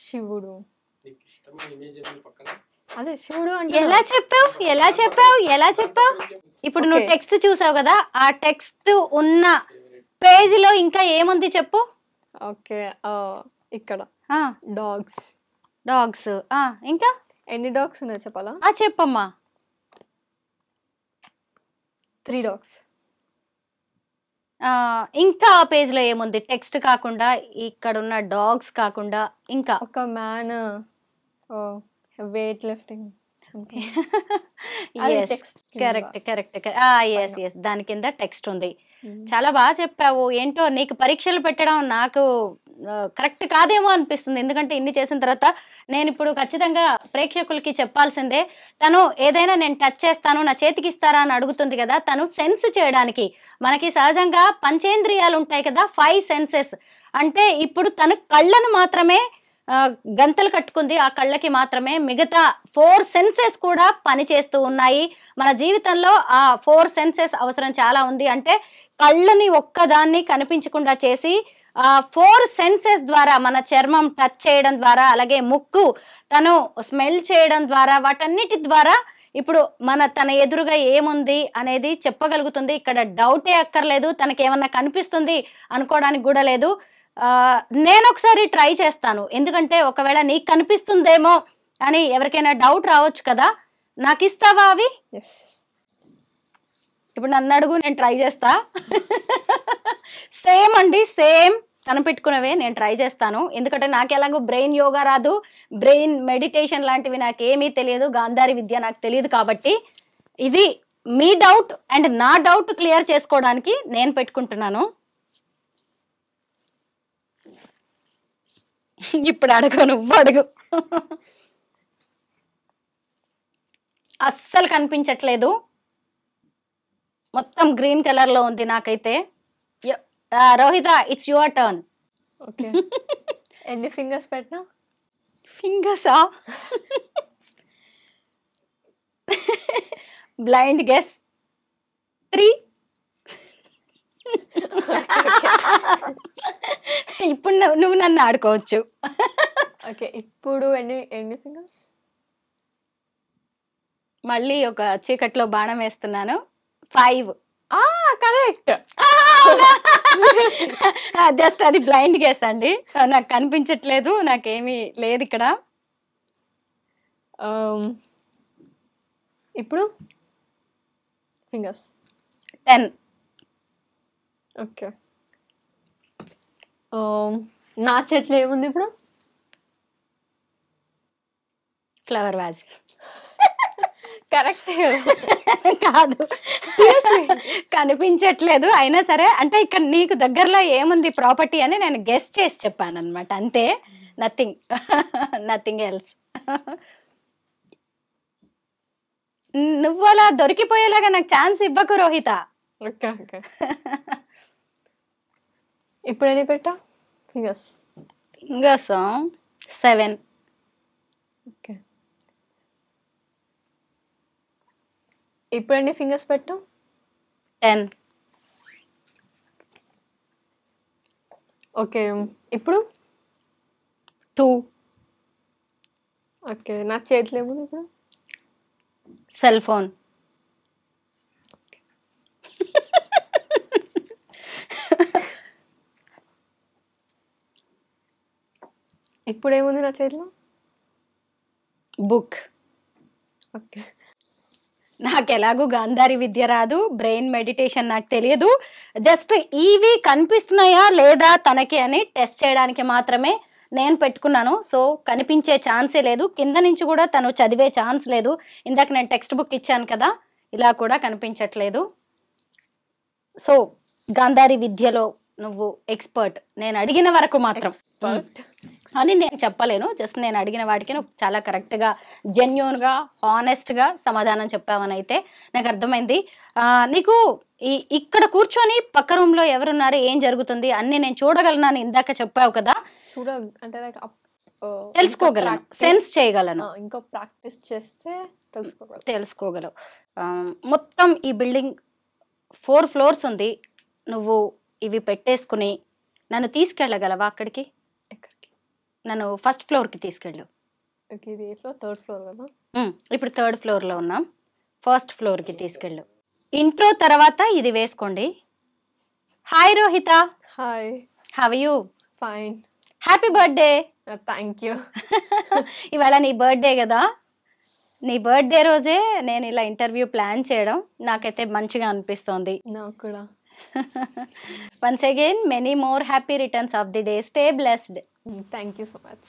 Speaker 2: శివుడు. అదే శివుడు అంటే
Speaker 1: ఎలా చెప్పావు? ఇప్పుడు నువ్వు టెక్స్ట్ చూసావు కదా, ఆ టెక్స్ట్ ఉన్న పేజ్ లో ఇంకా ఏముంది చెప్పు.
Speaker 2: ఓకే, ఇక్కడ డాగ్స్.
Speaker 1: ఇంకా
Speaker 2: ఎన్ని డాగ్స్ ఉన్నాయి చెప్పాలా?
Speaker 1: చెప్పమ్మా.
Speaker 2: 3 dogs.
Speaker 1: ఇంకా ఆ పేజ్ లో ఏముంది? టెక్స్ట్ కాకుండా, ఇక్కడ ఉన్న డాగ్స్ కాకుండా ఇంకా
Speaker 2: ఒక మ్యాన్ వెయిట్ లిఫ్టింగ్.
Speaker 1: కరెక్ట్. దాని కింద టెక్స్ట్ ఉంది. చాలా బాగా చెప్పావు. ఏంటో నీకు పరీక్షలు పెట్టడం నాకు కరెక్ట్ కాదేమో అనిపిస్తుంది. ఎందుకంటే ఇన్ని చేసిన తర్వాత నేను ఇప్పుడు ఖచ్చితంగా ప్రేక్షకులకి చెప్పాల్సిందే. తను ఏదైనా నేను టచ్ చేస్తాను, నా చేతికి ఇస్తారా అని అడుగుతుంది కదా, తను సెన్స్ చేయడానికి మనకి సహజంగా పంచేంద్రియాలు ఉంటాయి కదా, 5 సెన్సెస్. అంటే ఇప్పుడు తను కళ్ళను మాత్రమే గంతలు కట్టుకుంది ఆ కళ్ళకి మాత్రమే, మిగతా 4 సెన్సెస్ కూడా పనిచేస్తూ ఉన్నాయి. మన జీవితంలో ఆ 4 సెన్సెస్ అవసరం చాలా ఉంది. అంటే కళ్ళని ఒక్కదాన్ని కనిపించకుండా చేసి 4 సెన్సెస్ ద్వారా మన చర్మం టచ్ చేయడం ద్వారా, అలాగే ముక్కు తను స్మెల్ చేయడం ద్వారా, వాటన్నిటి ద్వారా ఇప్పుడు తన ఎదురుగా ఏముంది అనేది చెప్పగలుగుతుంది. ఇక్కడ డౌటే అక్కర్లేదు, తనకి ఏమన్నా కనిపిస్తుంది అనుకోవడానికి కూడా లేదు. నేను ఒకసారి ట్రై చేస్తాను, ఎందుకంటే ఒకవేళ నీకు కనిపిస్తుందేమో అని ఎవరికైనా డౌట్ రావచ్చు కదా. నాకు ఇస్తావా అవి? ఇప్పుడు నన్ను అడుగు, నేను ట్రై చేస్తా. సేమ్ అండి, సేమ్ కనిపెట్టుకునేవే నేను ట్రై చేస్తాను. ఎందుకంటే నాకు ఎలాగో బ్రెయిన్ యోగా రాదు, బ్రెయిన్ మెడిటేషన్ లాంటివి నాకు ఏమీ తెలియదు, గాంధారి విద్య నాకు తెలియదు. కాబట్టి ఇది మీ డౌట్ అండ్ నా డౌట్ క్లియర్ చేసుకోవడానికి నేను పెట్టుకుంటున్నాను. ఇప్పుడు అడుగు, నువ్వు అడుగు. అస్సలు కనిపించట్లేదు, మొత్తం గ్రీన్ కలర్ లో ఉంది నాకైతే. Rohitha, it's your turn.
Speaker 2: Okay, ఎన్ని ఫింగర్స్ పెట్టినా?
Speaker 1: ఫింగర్సా? Blind guess 3. ఇప్పుడు నువ్వు నన్ను ఆడుకోవచ్చు.
Speaker 2: ఓకే, ఇప్పుడు ఎన్ని ఫింగర్స్?
Speaker 1: మళ్ళీ ఒక చీకట్లో బాణం వేస్తున్నాను. 5.
Speaker 2: కరెక్ట్.
Speaker 1: జస్ట్ అది బ్లైండ్ గెస్ అండి, నాకు కనిపించట్లేదు, నాకేమీ లేదు ఇక్కడ.
Speaker 2: ఇప్పుడు ఫింగర్స్
Speaker 1: 10.
Speaker 2: ఓకే, నా చేతిలో ఏముంది ఇప్పుడు?
Speaker 1: Flower vase.
Speaker 2: కరెక్ట్
Speaker 1: కాదు, కనిపించట్లేదు. అయినా సరే, అంటే ఇక్కడ నీకు దగ్గరలో ఏముంది ప్రాపర్టీ అని నేను గెస్ చేసి చెప్పాను అనమాట, అంతే. Nothing else. నువ్వు అలా దొరికిపోయేలాగా నాకు ఛాన్స్ ఇవ్వకు రోహిత.
Speaker 2: ఓకే ఓకే, ఇప్పుడు ఎన్ని పెట్టా ఫింగర్స్?
Speaker 1: 7.
Speaker 2: ఓకే, ఇప్పుడు ఎన్ని ఫింగర్స్ పెట్టా?
Speaker 1: 10.
Speaker 2: ఓకే, ఇప్పుడు
Speaker 1: 2.
Speaker 2: ఓకే, నా చేతిలో ఏముంది ఇప్పుడు?
Speaker 1: Cell phone.
Speaker 2: ఇప్పుడు ఏముంది నా చేతిలో?
Speaker 1: బుక్.
Speaker 2: ఓకే,
Speaker 1: నాకు ఎలాగూ గాంధారి విద్య రాదు, బ్రెయిన్ మెడిటేషన్ నాకు తెలియదు. జస్ట్ ఇవి కనిపిస్తున్నాయా లేదా తనకి అని టెస్ట్ చేయడానికి మాత్రమే నేను పెట్టుకున్నాను. సో కనిపించే ఛాన్సే లేదు, కింద నుంచి కూడా తను చదివే ఛాన్స్ లేదు. ఇందాక నేను టెక్స్ట్ బుక్ ఇచ్చాను కదా, ఇలా కూడా కనిపించట్లేదు. సో గాంధారి విద్యలో నువ్వు ఎక్స్పర్ట్, నేను అడిగిన వరకు మాత్రం అని నేను చెప్పలేను. జస్ట్ నేను అడిగిన వాటికి నువ్వు చాలా కరెక్ట్గా, జెన్యూన్గా, హానెస్ట్గా సమాధానం చెప్పావని అయితే నాకు అర్థమైంది. నీకు ఇక్కడ కూర్చొని పక్క రూమ్లో ఎవరున్నారు, ఏం జరుగుతుంది అన్ని నేను చూడగలను ఇందాక చెప్పావు కదా.
Speaker 2: అంటే
Speaker 1: తెలుసుకోగలను, సెన్స్ చేయగలను.
Speaker 2: ఇంకో ప్రాక్టీస్ చేస్తే
Speaker 1: తెలుసుకోగలవు. మొత్తం ఈ బిల్డింగ్ 4 ఫ్లోర్స్ ఉంది. నువ్వు ఇవి పెట్టేసుకుని నన్ను తీసుకెళ్ళగలవా అక్కడికి? నన్ను ఫస్ట్ ఫ్లోర్కి తీసుకెళ్ళు.
Speaker 2: థర్డ్ ఫ్లోర్ కదా,
Speaker 1: ఇప్పుడు 3rd ఫ్లోర్లో ఉన్నాం. ఫస్ట్ ఫ్లోర్కి తీసుకెళ్ళు. ఇంట్రో తర్వాత ఇది వేసుకోండి. Hi Rohitha.
Speaker 2: Hi,
Speaker 1: how are you?
Speaker 2: Fine.
Speaker 1: Happy birthday.
Speaker 2: Thank you.
Speaker 1: ఇవాళ నీ బర్త్డే కదా, నీ బర్త్డే రోజే నేను ఇలా ఇంటర్వ్యూ ప్లాన్ చేయడం నాకైతే మంచిగా అనిపిస్తోంది.
Speaker 2: నాకు కూడా.
Speaker 1: Once again, many more happy returns of the day. Stay blessed.
Speaker 2: Thank you so much.